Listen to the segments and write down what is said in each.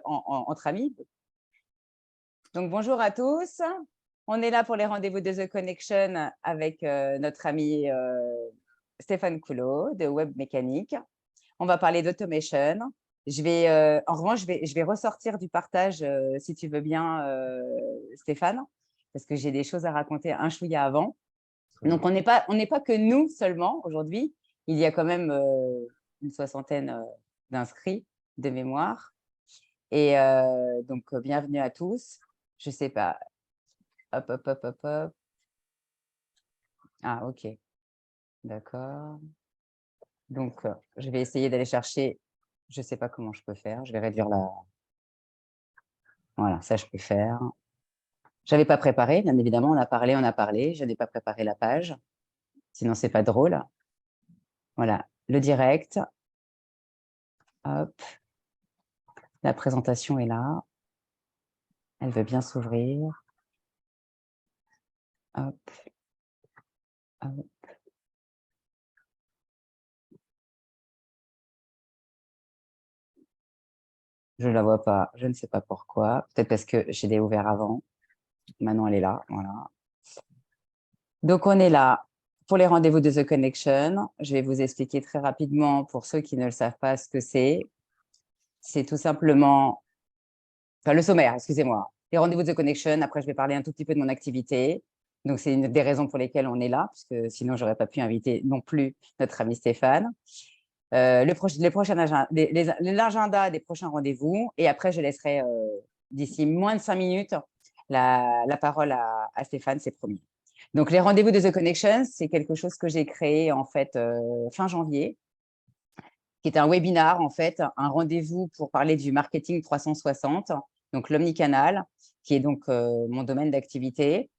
entre amis. Donc, bonjour à tous. On est là pour les rendez-vous de The Connection avec notre ami Stéphane Coulot de Web Mécanique. On va parler d'automation. En revanche, je vais ressortir du partage, si tu veux bien, Stéphane, parce que j'ai des choses à raconter un chouïa avant. Donc, on n'est pas que nous seulement aujourd'hui. Il y a quand même une soixantaine d'inscrits de mémoire. Et donc, bienvenue à tous. Je ne sais pas. Hop, hop, hop, hop, hop. Ah, OK. D'accord. Donc, je vais essayer d'aller chercher. Je ne sais pas comment je peux faire. Je vais réduire la… Voilà, ça, je peux faire. Je n'avais pas préparé, bien évidemment. On a parlé. Je n'ai pas préparé la page. Sinon, ce n'est pas drôle. Voilà, le direct. Hop. La présentation est là. Elle veut bien s'ouvrir. Hop. Hop. Je ne la vois pas. Je ne sais pas pourquoi. Peut-être parce que je l'ai ouvert avant. Maintenant, elle est là. Voilà. Donc, on est là pour les rendez-vous de The Connection. Je vais vous expliquer très rapidement pour ceux qui ne le savent pas ce que c'est. C'est tout simplement… Enfin, le sommaire, excusez-moi. Les rendez-vous de The Connection. Après, je vais parler un tout petit peu de mon activité. Donc, c'est une des raisons pour lesquelles on est là, puisque sinon, je n'aurais pas pu inviter non plus notre ami Stéphane. L'agenda des prochains rendez-vous. Et après, je laisserai d'ici moins de 5 minutes la parole à Stéphane, c'est promis. Donc, les rendez-vous de The Connection, c'est quelque chose que j'ai créé en fait fin janvier, qui est un webinar, en fait, un rendez-vous pour parler du marketing 360, donc l'omnicanal, qui est donc mon domaine d'activité.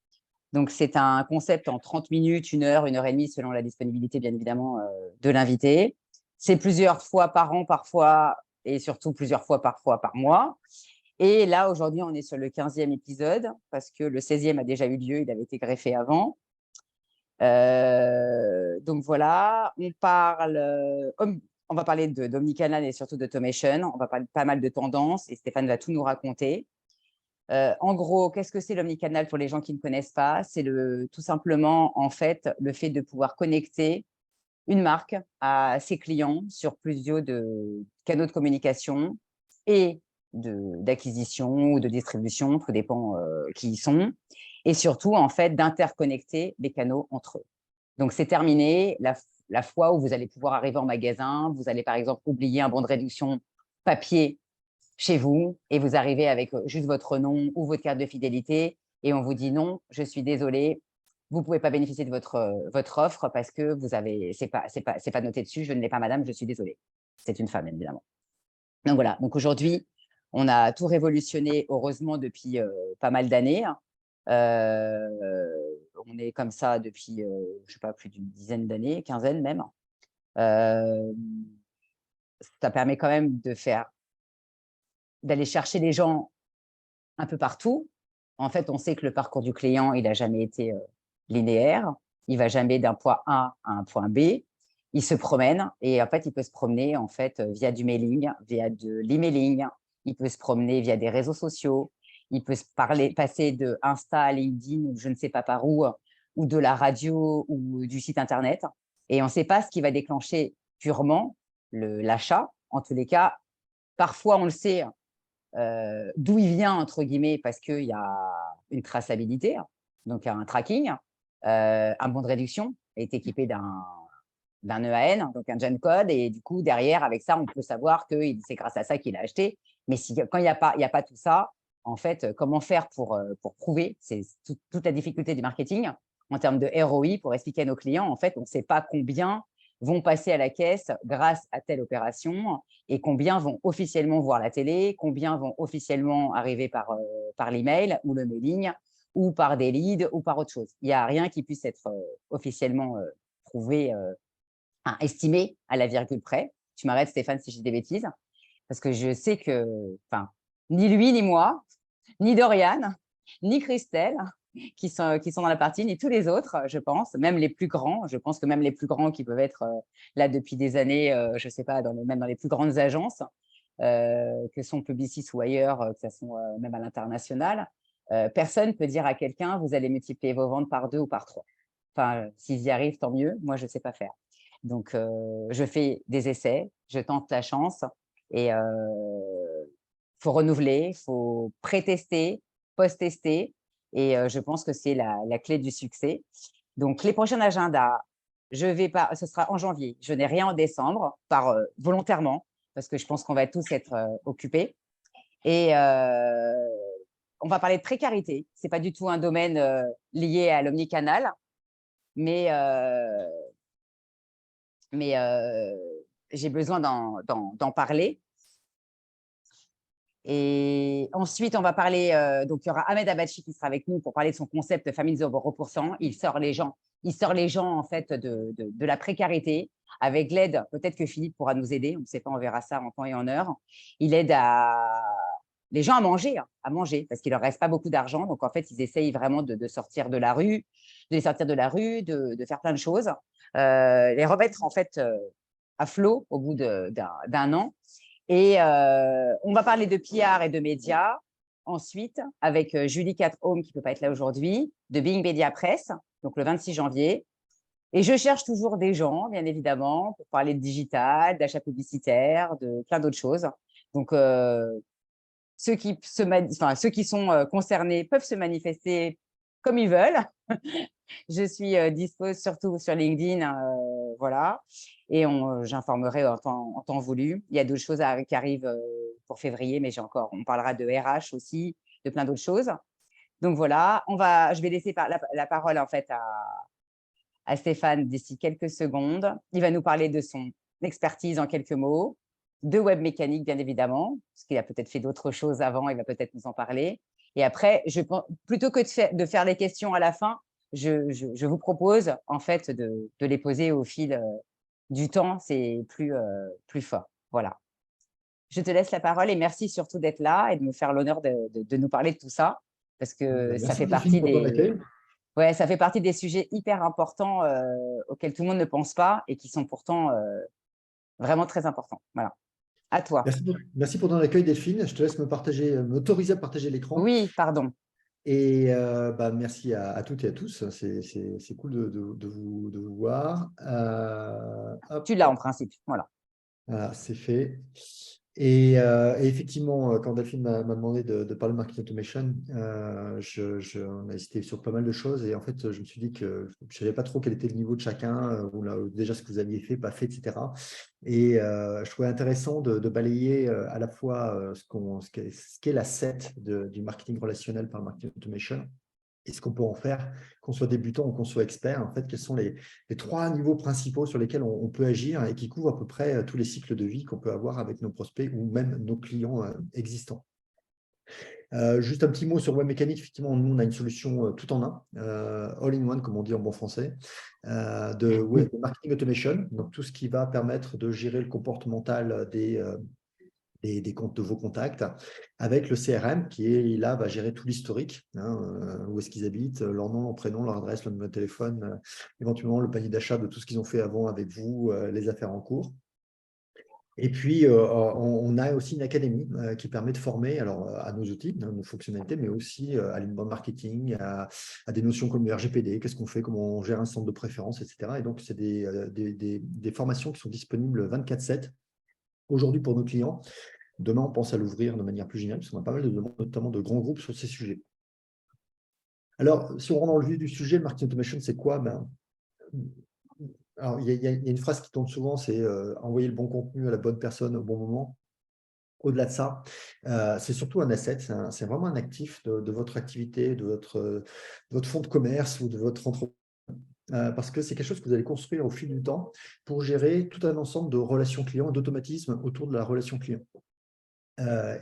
Donc, c'est un concept en 30 minutes, 1 heure et demie, selon la disponibilité, bien évidemment, de l'invité. C'est plusieurs fois par an, parfois, et surtout plusieurs fois parfois par mois. Et là, aujourd'hui, on est sur le 15e épisode, parce que le 16e a déjà eu lieu, il avait été greffé avant. Donc voilà, on va parler d'omnicanal et surtout d'automation. On va parler pas mal de tendances et Stéphane va tout nous raconter. En gros, qu'est-ce que c'est l'omnicanal pour les gens qui ne connaissent pas? C'est tout simplement, en fait, le fait de pouvoir connecter une marque à ses clients sur plusieurs canaux de communication et d'acquisition ou de distribution, tout dépend qui ils sont, et surtout, en fait, d'interconnecter les canaux entre eux. Donc, c'est terminé la fois où vous allez pouvoir arriver en magasin, vous allez par exemple oublier un bon de réduction papier chez vous et vous arrivez avec juste votre nom ou votre carte de fidélité et on vous dit non, je suis désolé, vous ne pouvez pas bénéficier de votre offre parce que vous avez, c'est pas noté dessus, je ne l'ai pas madame, je suis désolée. C'est une femme, évidemment. Donc voilà, donc aujourd'hui, on a tout révolutionné, heureusement, depuis pas mal d'années. On est comme ça depuis, je ne sais pas, plus d'une dizaine d'années, quinzaine même. Ça permet quand même d'aller chercher les gens un peu partout. En fait, on sait que le parcours du client, il n'a jamais été linéaire. Il ne va jamais d'un point A à un point B. Il se promène et en fait, il peut se promener en fait via du mailing, via de l'emailing. Il peut se promener via des réseaux sociaux. Il peut passer de Insta à LinkedIn ou je ne sais pas par où, ou de la radio ou du site internet. Et on ne sait pas ce qui va déclencher purement l'achat. En tous les cas, parfois, on le sait d'où il vient, entre guillemets, parce qu'il y a une traçabilité, donc un tracking, un bon de réduction est équipé d'un EAN, donc un gen code, et du coup, derrière, avec ça, on peut savoir que c'est grâce à ça qu'il a acheté. Mais quand il n'y a pas tout ça, en fait, comment faire pour prouver, c'est toute la difficulté du marketing en termes de ROI, pour expliquer à nos clients, en fait, on ne sait pas combien vont passer à la caisse grâce à telle opération et combien vont officiellement voir la télé, combien vont officiellement arriver par l'email ou le mailing ou par des leads ou par autre chose. Il n'y a rien qui puisse être officiellement prouvé, estimé à la virgule près. Tu m'arrêtes, Stéphane, si je dis des bêtises, parce que je sais que ni lui, ni moi, ni Dorian, ni Christelle, qui sont dans la partie, ni tous les autres, je pense, même les plus grands. Je pense que même les plus grands qui peuvent être là depuis des années, je ne sais pas, même dans les plus grandes agences, que sont Publicis ou ailleurs, que ce soit même à l'international, personne ne peut dire à quelqu'un, vous allez multiplier vos ventes par 2 ou par 3. Enfin, s'ils y arrivent, tant mieux. Moi, je ne sais pas faire. Donc, je fais des essais, je tente la chance et faut renouveler, il faut pré-tester, post-tester et je pense que c'est la clé du succès. Donc, les prochains agendas, je vais pas, ce sera en janvier. Je n'ai rien en décembre, volontairement, parce que je pense qu'on va tous être occupés. Et on va parler de précarité. Ce n'est pas du tout un domaine lié à l'omnicanal, mais j'ai besoin d'en parler. Et ensuite, on va parler, donc il y aura Ahmed Abachi qui sera avec nous pour parler de son concept Famille 0%. Il sort les gens en fait de la précarité avec l'aide, peut-être que Philippe pourra nous aider, on ne sait pas, on verra ça en temps et en heure. Il aide les gens à manger parce qu'il leur reste pas beaucoup d'argent. Donc en fait, ils essayent vraiment de sortir de la rue, de les sortir de la rue, de faire plein de choses, les remettre en fait à flot au bout d'un an. Et on va parler de PR et de médias ensuite avec Julie Cathome qui ne peut pas être là aujourd'hui, de Being Media Press, donc le 26 janvier. Et je cherche toujours des gens, bien évidemment, pour parler de digital, d'achat publicitaire, de plein d'autres choses. Donc, ceux qui sont concernés peuvent se manifester comme ils veulent. Je suis dispo surtout sur LinkedIn, voilà. Et j'informerai en temps voulu. Il y a d'autres choses qui arrivent pour février, mais on parlera de RH aussi, de plein d'autres choses. Donc voilà, je vais laisser la parole en fait à Stéphane d'ici quelques secondes. Il va nous parler de son expertise en quelques mots, de web mécanique bien évidemment, parce qu'il a peut-être fait d'autres choses avant, il va peut-être nous en parler. Et après, plutôt que de faire les questions à la fin, je vous propose en fait de les poser au fil du temps, c'est plus fort. Voilà. Je te laisse la parole et merci surtout d'être là et de me faire l'honneur de nous parler de tout ça, parce que ça fait partie ça fait partie des sujets hyper importants auxquels tout le monde ne pense pas et qui sont pourtant vraiment très importants. Voilà. À toi. Merci pour ton accueil, Delphine. Je te laisse m'autoriser à partager l'écran. Oui, pardon. Et merci à toutes et à tous. C'est cool de vous voir. Tu l'as en principe. Voilà. Voilà, c'est fait. Et effectivement, quand Delphine m'a demandé de parler de marketing automation, on a hésité sur pas mal de choses. Et en fait, je me suis dit que je ne savais pas trop quel était le niveau de chacun, ou déjà ce que vous aviez fait, pas fait, etc. Et je trouvais intéressant de balayer à la fois ce qu'est l'asset du marketing relationnel par marketing automation et ce qu'on peut en faire, qu'on soit débutant ou qu'on soit expert. En fait, quels sont les 3 niveaux principaux sur lesquels on peut agir et qui couvrent à peu près tous les cycles de vie qu'on peut avoir avec nos prospects ou même nos clients existants. Juste un petit mot sur Web Mécanique. Effectivement, nous, on a une solution tout en un, all-in-one, comme on dit en bon français, de marketing automation. Donc, tout ce qui va permettre de gérer le comportemental des comptes de vos contacts, avec le CRM qui là va gérer tout l'historique, où est-ce qu'ils habitent, leur nom, leur prénom, leur adresse, leur numéro de téléphone, éventuellement le panier d'achat de tout ce qu'ils ont fait avant avec vous, les affaires en cours. Et puis, on a aussi une académie qui permet de former à nos outils, nos fonctionnalités, mais aussi à l'inbound marketing, à des notions comme le RGPD, qu'est-ce qu'on fait, comment on gère un centre de préférence, etc. Et donc, c'est des formations qui sont disponibles 24/7 aujourd'hui pour nos clients. Demain, on pense à l'ouvrir de manière plus générale, parce qu'on a pas mal de demandes, notamment de grands groupes sur ces sujets. Alors, si on rentre dans le vif du sujet, le marketing automation, c'est quoi? Alors, il y a une phrase qui tourne souvent, c'est envoyer le bon contenu à la bonne personne au bon moment. Au-delà de ça, c'est surtout un asset, c'est vraiment un actif de votre activité, de votre fonds de commerce ou de votre entreprise. Parce que c'est quelque chose que vous allez construire au fil du temps pour gérer tout un ensemble de relations clients et d'automatismes autour de la relation client.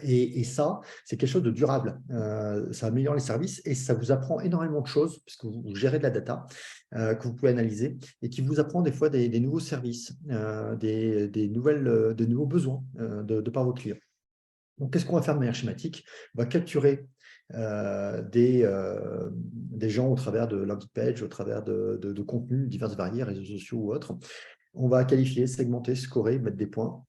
Et ça, c'est quelque chose de durable. Ça améliore les services et ça vous apprend énormément de choses puisque vous gérez de la data que vous pouvez analyser et qui vous apprend des fois des nouveaux services, des nouveaux besoins de par vos clients. Donc, qu'est-ce qu'on va faire de manière schématique? On va capturer des gens au travers de landing page, au travers de contenus divers et variés, réseaux sociaux ou autres. On va qualifier, segmenter, scorer, mettre des points.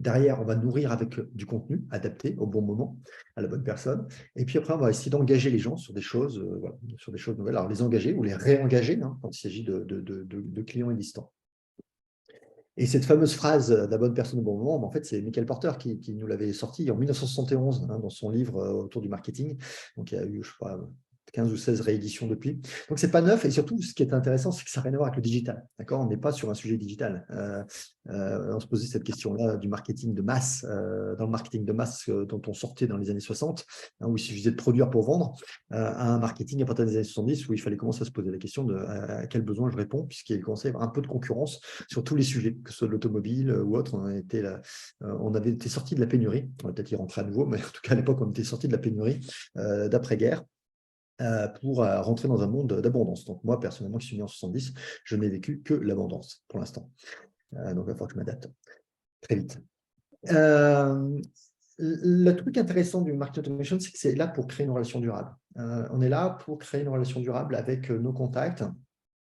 Derrière, on va nourrir avec du contenu adapté au bon moment, à la bonne personne. Et puis après, on va essayer d'engager les gens sur des choses, voilà, sur des choses nouvelles. Alors, les engager ou les réengager quand il s'agit de clients existants. Et cette fameuse phrase « la bonne personne au bon moment », en fait, c'est Michael Porter qui nous l'avait sorti en 1971 dans son livre autour du marketing. Donc, il y a eu, je crois, 15 ou 16 rééditions depuis. Donc, ce n'est pas neuf. Et surtout, ce qui est intéressant, c'est que ça n'a rien à voir avec le digital. D'accord, on n'est pas sur un sujet digital. On se posait cette question-là du marketing de masse, dans le marketing de masse dont on sortait dans les années 60, où il suffisait de produire pour vendre, à un marketing à partir des années 70, où il fallait commencer à se poser la question de à quel besoin je réponds, puisqu'il commençait à y avoir un peu de concurrence sur tous les sujets, que ce soit de l'automobile ou autre. On avait été sorti de la pénurie, on va peut-être y rentrer à nouveau, mais en tout cas à l'époque, on était sorti de la pénurie d'après-guerre pour rentrer dans un monde d'abondance. Donc moi, personnellement, qui suis né en 70, je n'ai vécu que l'abondance pour l'instant. Donc il va falloir que je m'adapte très vite. Le truc intéressant du marketing automation, c'est que c'est là pour créer une relation durable. On est là pour créer une relation durable avec nos contacts.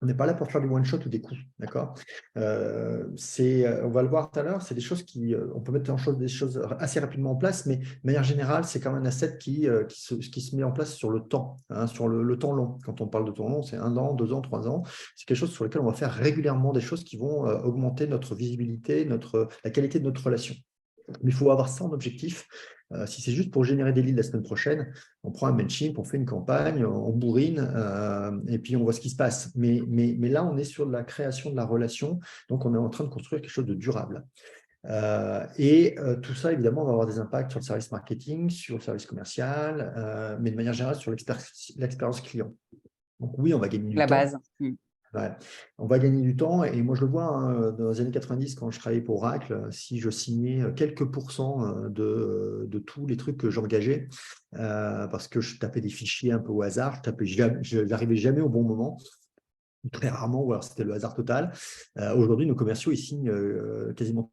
On n'est pas là pour faire du one-shot ou des coups, d'accord. On va le voir tout à l'heure, c'est des choses on peut mettre des choses assez rapidement en place, mais de manière générale, c'est quand même un asset qui se met en place sur le temps, sur le temps long. Quand on parle de temps long, c'est 1 an, 2 ans, 3 ans. C'est quelque chose sur lequel on va faire régulièrement des choses qui vont augmenter notre visibilité, la qualité de notre relation. Mais il faut avoir ça en objectif. Si c'est juste pour générer des leads la semaine prochaine, on prend un Mailchimp, on fait une campagne, on bourrine et puis on voit ce qui se passe. Mais là, on est sur la création de la relation. Donc, on est en train de construire quelque chose de durable. Tout ça, évidemment, va avoir des impacts sur le service marketing, sur le service commercial, mais de manière générale sur l'expérience client. Donc oui, on va gagner du La temps. base. Ouais. On va gagner du temps et moi je le vois dans les années 90 quand je travaillais pour Oracle, si je signais quelques pourcents de tous les trucs que j'engageais parce que je tapais des fichiers un peu au hasard, je n'arrivais jamais au bon moment, très rarement, ou alors c'était le hasard total. Aujourd'hui, nos commerciaux, ils signent quasiment.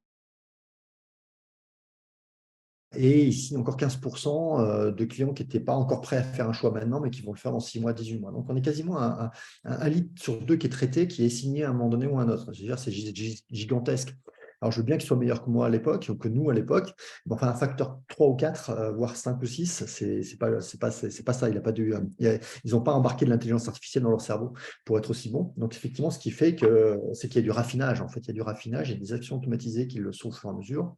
Et ici, encore 15% de clients qui n'étaient pas encore prêts à faire un choix maintenant, mais qui vont le faire dans 6 mois, 18 mois. Donc, on est quasiment un lead sur 2 qui est traité, qui est signé à un moment donné ou à un autre. Je veux dire, c'est gigantesque. Alors, je veux bien qu'ils soient meilleurs que moi à l'époque, ou que nous à l'époque. Mais enfin, un facteur 3 ou 4, voire 5 ou 6, c'est pas ça. Ils n'ont pas embarqué de l'intelligence artificielle dans leur cerveau pour être aussi bons. Donc, effectivement, ce qui fait c'est qu'il y a du raffinage. En fait, il y a du raffinage et des actions automatisées qui le sont au fur et à mesure.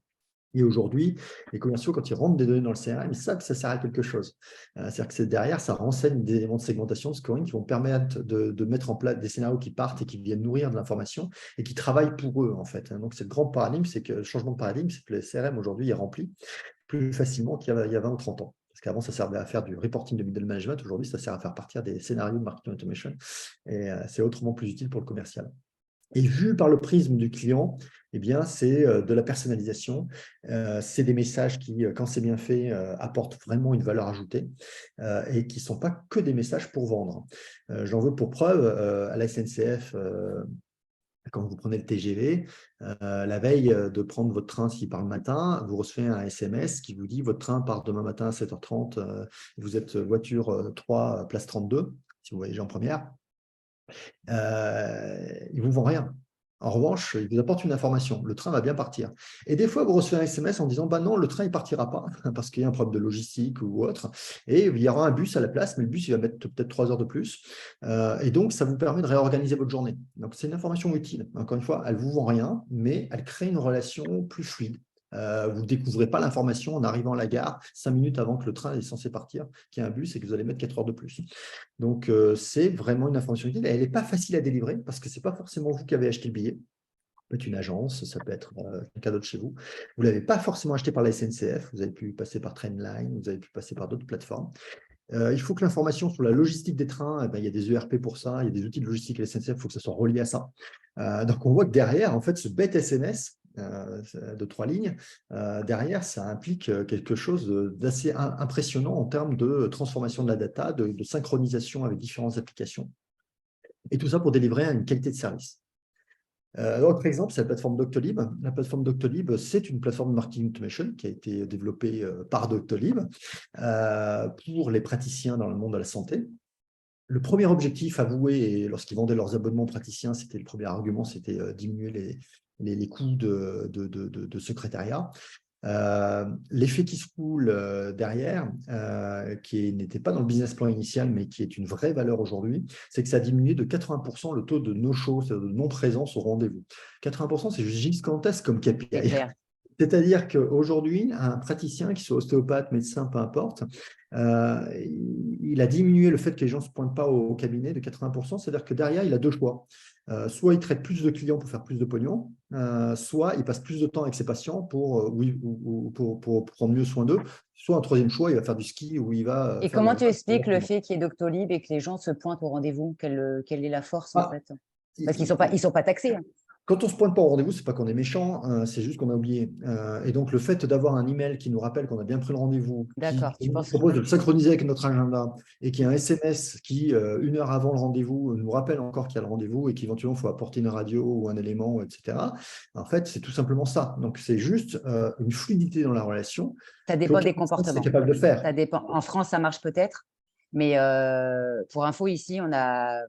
Et aujourd'hui, les commerciaux, quand ils rentrent des données dans le CRM, ils savent que ça sert à quelque chose. C'est-à-dire que derrière, ça renseigne des éléments de segmentation, de scoring qui vont permettre de mettre en place des scénarios qui partent et qui viennent nourrir de l'information et qui travaillent pour eux, en fait. Donc, c'est le grand paradigme, c'est que le changement de paradigme, c'est que le CRM aujourd'hui est rempli plus facilement qu'il y a 20 ou 30 ans. Parce qu'avant, ça servait à faire du reporting de middle management. Aujourd'hui, ça sert à faire partir des scénarios de marketing automation. Et c'est autrement plus utile pour le commercial. Et vu par le prisme du client, eh bien, c'est de la personnalisation. C'est des messages qui, quand c'est bien fait, apportent vraiment une valeur ajoutée et qui ne sont pas que des messages pour vendre. J'en veux pour preuve, à la SNCF, quand vous prenez le TGV, la veille de prendre votre train s'il part le matin, vous recevez un SMS qui vous dit « Votre train part demain matin à 7h30, vous êtes voiture 3, place 32, si vous voyagez en première. » Il ne vous vend rien. En revanche, il vous apporte une information. Le train va bien partir. Et des fois, vous recevez un SMS en disant bah non, le train ne partira pas parce qu'il y a un problème de logistique ou autre. Et il y aura un bus à la place, mais le bus, il va mettre peut-être 3 heures de plus. Et donc, ça vous permet de réorganiser votre journée. Donc, c'est une information utile. Encore une fois, elle ne vous vend rien, mais elle crée une relation plus fluide. Vous ne découvrez pas l'information en arrivant à la gare 5 minutes avant que le train est censé partir, qu'il y a un bus et que vous allez mettre 4 heures de plus. Donc, c'est vraiment une information utile. Elle n'est pas facile à délivrer parce que ce n'est pas forcément vous qui avez acheté le billet. Ça peut être une agence, ça peut être un cadeau de chez vous. Vous ne l'avez pas forcément acheté par la SNCF, vous avez pu passer par Trainline, vous avez pu passer par d'autres plateformes. Il faut que l'information sur la logistique des trains, il y a des ERP pour ça, il y a des outils de logistique à la SNCF, il faut que ça soit relié à ça. Donc, on voit que derrière, en fait, ce bête SMS de 3 lignes, derrière, ça implique quelque chose d'assez impressionnant en termes de transformation de la data, de synchronisation avec différentes applications. Et tout ça pour délivrer une qualité de service. Autre exemple, c'est la plateforme Doctolib. La plateforme Doctolib, c'est une plateforme de marketing automation qui a été développée par Doctolib pour les praticiens dans le monde de la santé. Le premier objectif avoué, lorsqu'ils vendaient leurs abonnements aux praticiens, c'était le premier argument, c'était diminuer les coûts de secrétariat. L'effet qui se coule derrière, qui n'était pas dans le business plan initial, mais qui est une vraie valeur aujourd'hui, c'est que ça a diminué de 80% le taux de no-show, c'est-à-dire de non-présence au rendez-vous. 80%, c'est gigantesque comme C'est KPI. clair. C'est-à-dire qu'aujourd'hui, un praticien, qui soit ostéopathe, médecin, peu importe, il a diminué le fait que les gens ne se pointent pas au cabinet de 80%. C'est-à-dire que derrière, il a deux choix. Soit il traite plus de clients pour faire plus de pognon, soit il passe plus de temps avec ses patients pour prendre mieux soin d'eux, soit un troisième choix, il va faire du ski ou il va Et faire de la comment tu natation. expliques le fait qu'il y ait Doctolib et que les gens se pointent au rendez-vous? Quelle est la force, en Ah, fait? Parce qu'ils sont pas taxés, hein. Quand on ne se pointe pas au rendez-vous, ce n'est pas qu'on est méchant, c'est juste qu'on a oublié. Et donc, le fait d'avoir un email qui nous rappelle qu'on a bien pris le rendez-vous, qui D'accord, tu nous penses. propose de le synchroniser avec notre agenda, et qu'il y a un SMS qui, 1 heure avant le rendez-vous, nous rappelle encore qu'il y a le rendez-vous et qu'éventuellement, il faut apporter une radio ou un élément, etc. En fait, c'est tout simplement ça. Donc, c'est juste une fluidité dans la relation Ça dépend qu'aucun des business est comportements. capable de faire. Ça dépend. En France, ça marche peut-être, mais pour info, ici, on a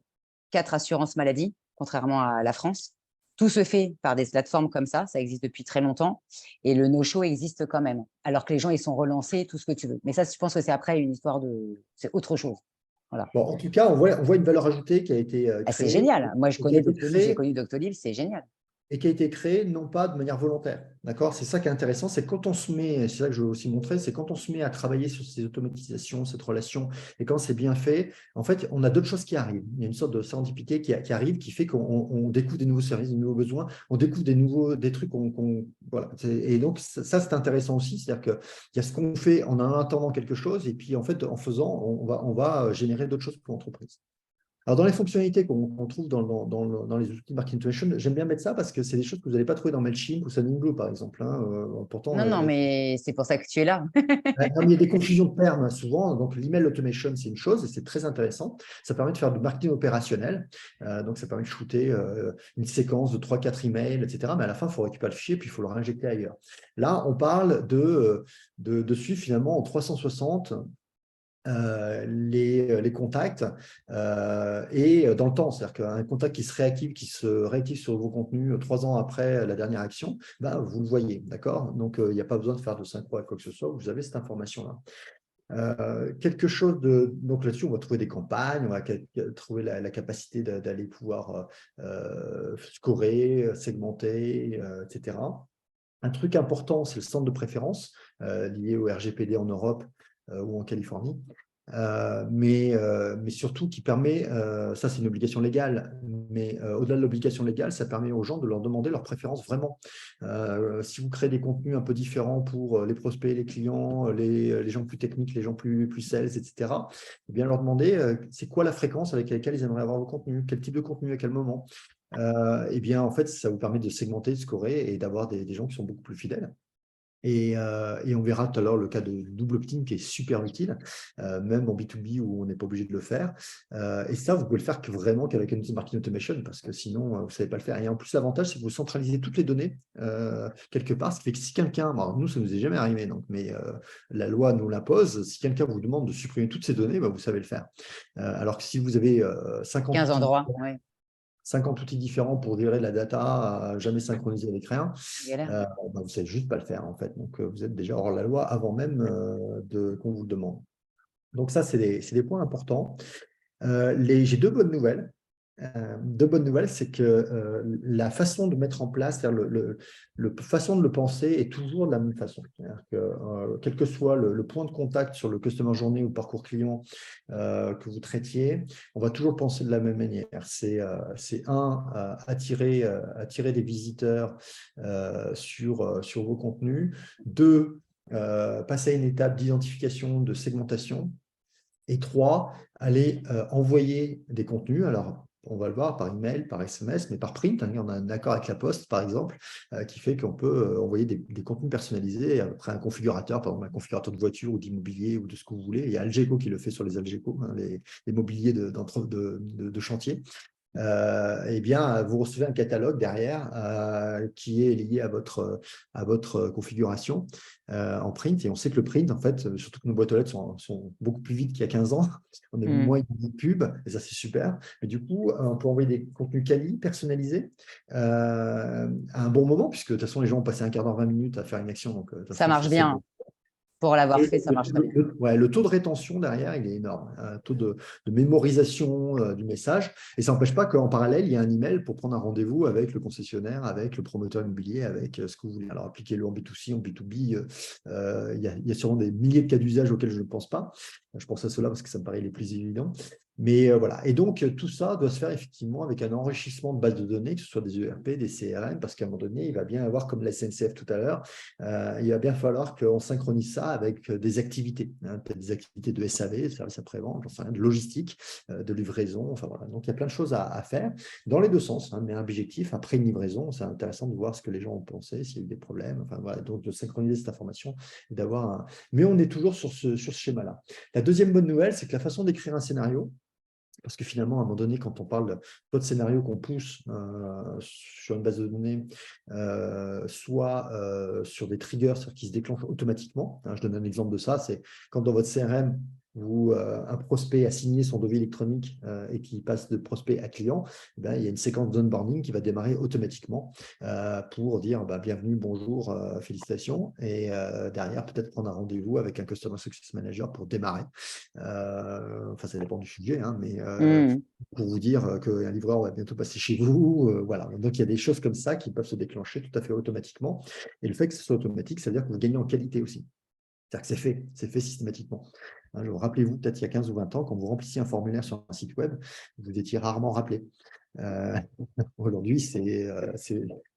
4 assurances maladie, contrairement à la France. Tout se fait par des plateformes comme ça existe depuis très longtemps, et le no-show existe quand même, alors que les gens, ils sont relancés, tout ce que tu veux. Mais ça, je pense que c'est après une histoire de… C'est autre chose. Voilà. Bon, en tout cas, on voit une valeur ajoutée qui a été Ah, c'est créée génial. Moi, je et qui a connais été Doctolib, j'ai créée connu Doctolib, c'est génial. et qui a été créé non pas de manière volontaire. D'accord? C'est ça qui est intéressant, c'est quand on se met, c'est ça que je veux aussi montrer, c'est quand on se met à travailler sur ces automatisations, cette relation, et quand c'est bien fait, en fait, on a d'autres choses qui arrivent. Il y a une sorte de serendipité qui arrive, qui fait qu'on découvre des nouveaux services, des nouveaux besoins, on découvre des trucs voilà. Et donc, ça c'est intéressant aussi, c'est-à-dire qu'il y a ce qu'on fait en attendant quelque chose, et puis en fait, en faisant, on va générer d'autres choses pour l'entreprise. Alors, dans les fonctionnalités qu'on trouve dans les outils de marketing automation, j'aime bien mettre ça parce que c'est des choses que vous n'allez pas trouver dans Mailchimp ou Sendinblue, par exemple, hein. Pourtant, Non, non, mais c'est pour ça que tu es là. non, mais il y a des confusions de termes souvent. Donc, l'email automation, c'est une chose et c'est très intéressant. Ça permet de faire du marketing opérationnel. Donc, ça permet de shooter une séquence de 3-4 emails, etc. Mais à la fin, il faut récupérer le fichier puis il faut le réinjecter ailleurs. Là, on parle de suivre finalement en 360 les contacts et dans le temps. C'est-à-dire qu'un contact qui se réactive sur vos contenus 3 ans après la dernière action, ben, vous le voyez, d'accord? Donc, il n'y a pas besoin de faire de synchro à quoi que ce soit, vous avez cette information-là. Quelque chose donc là-dessus, on va trouver des campagnes, on va trouver la capacité d'aller pouvoir scorer, segmenter, etc. Un truc important, c'est le centre de préférence lié au RGPD en Europe ou en Californie. Mais surtout qui permet, ça c'est une obligation légale, mais au-delà de l'obligation légale, ça permet aux gens de leur demander leurs préférences vraiment. Si vous créez des contenus un peu différents pour les prospects, les clients, les gens plus techniques, les gens plus sales, etc., eh bien leur demander c'est quoi la fréquence avec laquelle ils aimeraient avoir vos contenus, quel type de contenu, à quel moment. Eh bien, en fait, ça vous permet de segmenter, de scorer et d'avoir des gens qui sont beaucoup plus fidèles. Et on verra tout à l'heure le cas de double opt-in qui est super utile, même en B2B où on n'est pas obligé de le faire. Et ça, vous pouvez le faire vraiment qu'avec un outil de marketing automation parce que sinon, vous ne savez pas le faire. Et en plus, l'avantage, c'est que vous centralisez toutes les données quelque part, ce qui fait que si quelqu'un, nous, ça ne nous est jamais arrivé, donc, mais la loi nous l'impose, si quelqu'un vous demande de supprimer toutes ces données, bah, vous savez le faire. Alors que si vous avez 50 15 outils endroits, ouais, 50 outils différents pour gérer la data, jamais synchronisé avec rien, galère. vous ne savez juste pas le faire en fait. Donc, vous êtes déjà hors la loi avant même qu'on vous le demande. Donc, ça, c'est des points importants. J'ai deux bonnes nouvelles. Deux bonnes nouvelles, c'est que la façon de mettre en place, c'est-à-dire façon de le penser est toujours de la même façon. C'est-à-dire que, quel que soit le point de contact sur le customer journey ou le parcours client que vous traitiez, on va toujours penser de la même manière. C'est attirer des visiteurs sur vos contenus. Deux, passer à une étape d'identification, de segmentation. Et 3, aller envoyer des contenus. Alors, on va le voir par email, par SMS, mais par print. On a un accord avec la Poste, par exemple, qui fait qu'on peut envoyer des contenus personnalisés après un configurateur, par exemple un configurateur de voiture ou d'immobilier ou de ce que vous voulez. Il y a Algeco qui le fait sur les Algeco, hein, les mobiliers de chantier. eh bien, vous recevez un catalogue derrière qui est lié à votre configuration en print. Et on sait que le print, en fait, surtout que nos boîtes aux lettres sont beaucoup plus vite qu'il y a 15 ans, on a moins de pubs, et ça, c'est super. Mais du coup, on peut envoyer des contenus quali, personnalisés, à un bon moment, puisque de toute façon, les gens ont passé un quart d'heure, 20 minutes à faire une action. Donc, de toute Ça façon, marche c'est bien. bon. Pour l'avoir Et fait, ça marche très bien. ouais, le taux de rétention derrière, il est énorme. Un taux de mémorisation du message. Et ça n'empêche pas qu'en parallèle, il y a un email pour prendre un rendez-vous avec le concessionnaire, avec le promoteur immobilier, avec ce que vous voulez. Alors, appliquez-le en B2C, en B2B. Il y a sûrement des milliers de cas d'usage auxquels je ne pense pas. Je pense à cela parce que ça me paraît les plus évidents. Mais voilà. Et donc, tout ça doit se faire effectivement avec un enrichissement de bases de données, que ce soit des ERP, des CRM, parce qu'à un moment donné, il va bien avoir, comme la SNCF tout à l'heure, il va bien falloir qu'on synchronise ça avec des activités, peut-être des activités de SAV, service après-vente, de logistique, de livraison. Enfin, voilà. Donc, il y a plein de choses à faire dans les deux sens, mais un objectif, après une livraison, c'est intéressant de voir ce que les gens ont pensé, s'il y a eu des problèmes. Enfin, voilà. Donc, de synchroniser cette information et d'avoir un... Mais on est toujours sur ce schéma-là. La deuxième bonne nouvelle, c'est que la façon d'écrire un scénario, parce que finalement, à un moment donné, quand on parle soit de scénario qu'on pousse sur une base de données, soit sur des triggers qui se déclenchent automatiquement. Je donne un exemple de ça, c'est quand dans votre CRM, un prospect a signé son devis électronique et qui passe de prospect à client, il y a une séquence d'onboarding qui va démarrer automatiquement pour dire bienvenue, bonjour, félicitations, et derrière peut-être prendre un rendez-vous avec un Customer Success Manager pour démarrer. Enfin, ça dépend du sujet, mais pour vous dire qu'un livreur va bientôt passer chez vous. Voilà. Donc, il y a des choses comme ça qui peuvent se déclencher tout à fait automatiquement. Et le fait que ce soit automatique, ça veut dire que vous gagnez en qualité aussi. C'est-à-dire que c'est fait systématiquement. Rappelez-vous, peut-être il y a 15 ou 20 ans, quand vous remplissiez un formulaire sur un site web, vous étiez rarement rappelé. Aujourd'hui,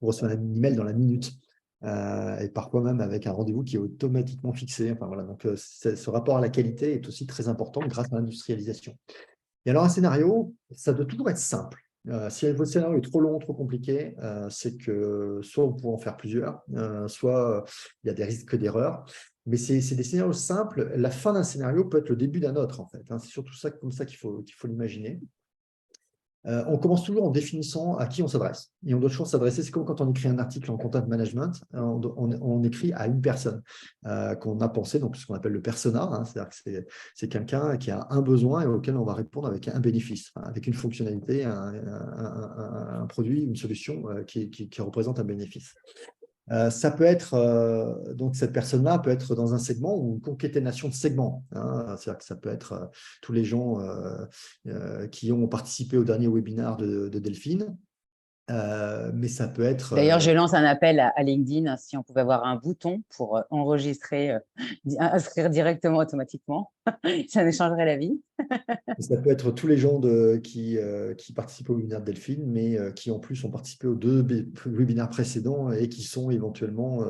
vous recevez un email dans la minute. Et parfois même avec un rendez-vous qui est automatiquement fixé. Enfin, voilà. Donc, ce rapport à la qualité est aussi très important grâce à l'industrialisation. Et alors, un scénario, ça doit toujours être simple. Si votre scénario est trop long, trop compliqué, c'est que soit vous pouvez en faire plusieurs, soit il y a des risques d'erreur. Mais c'est des scénarios simples. La fin d'un scénario peut être le début d'un autre, en fait. C'est surtout ça, comme ça qu'il faut l'imaginer. On commence toujours en définissant à qui on s'adresse. Et on doit toujours s'adresser, c'est comme quand on écrit un article en content management, on écrit à une personne qu'on a pensé, donc ce qu'on appelle le persona, c'est-à-dire que c'est quelqu'un qui a un besoin et auquel on va répondre avec un bénéfice, avec une fonctionnalité, un produit, une solution qui représente un bénéfice. Ça peut être, donc cette personne-là peut être dans un segment ou une concaténation de segments. C'est-à-dire que ça peut être tous les gens qui ont participé au dernier webinaire de Delphine, mais ça peut être... D'ailleurs, je lance un appel à LinkedIn si on pouvait avoir un bouton pour enregistrer, inscrire directement automatiquement. Ça nous changerait la vie. Ça peut être tous les gens qui participent au webinaire de Delphine, mais qui en plus ont participé aux deux webinaires précédents et qui sont éventuellement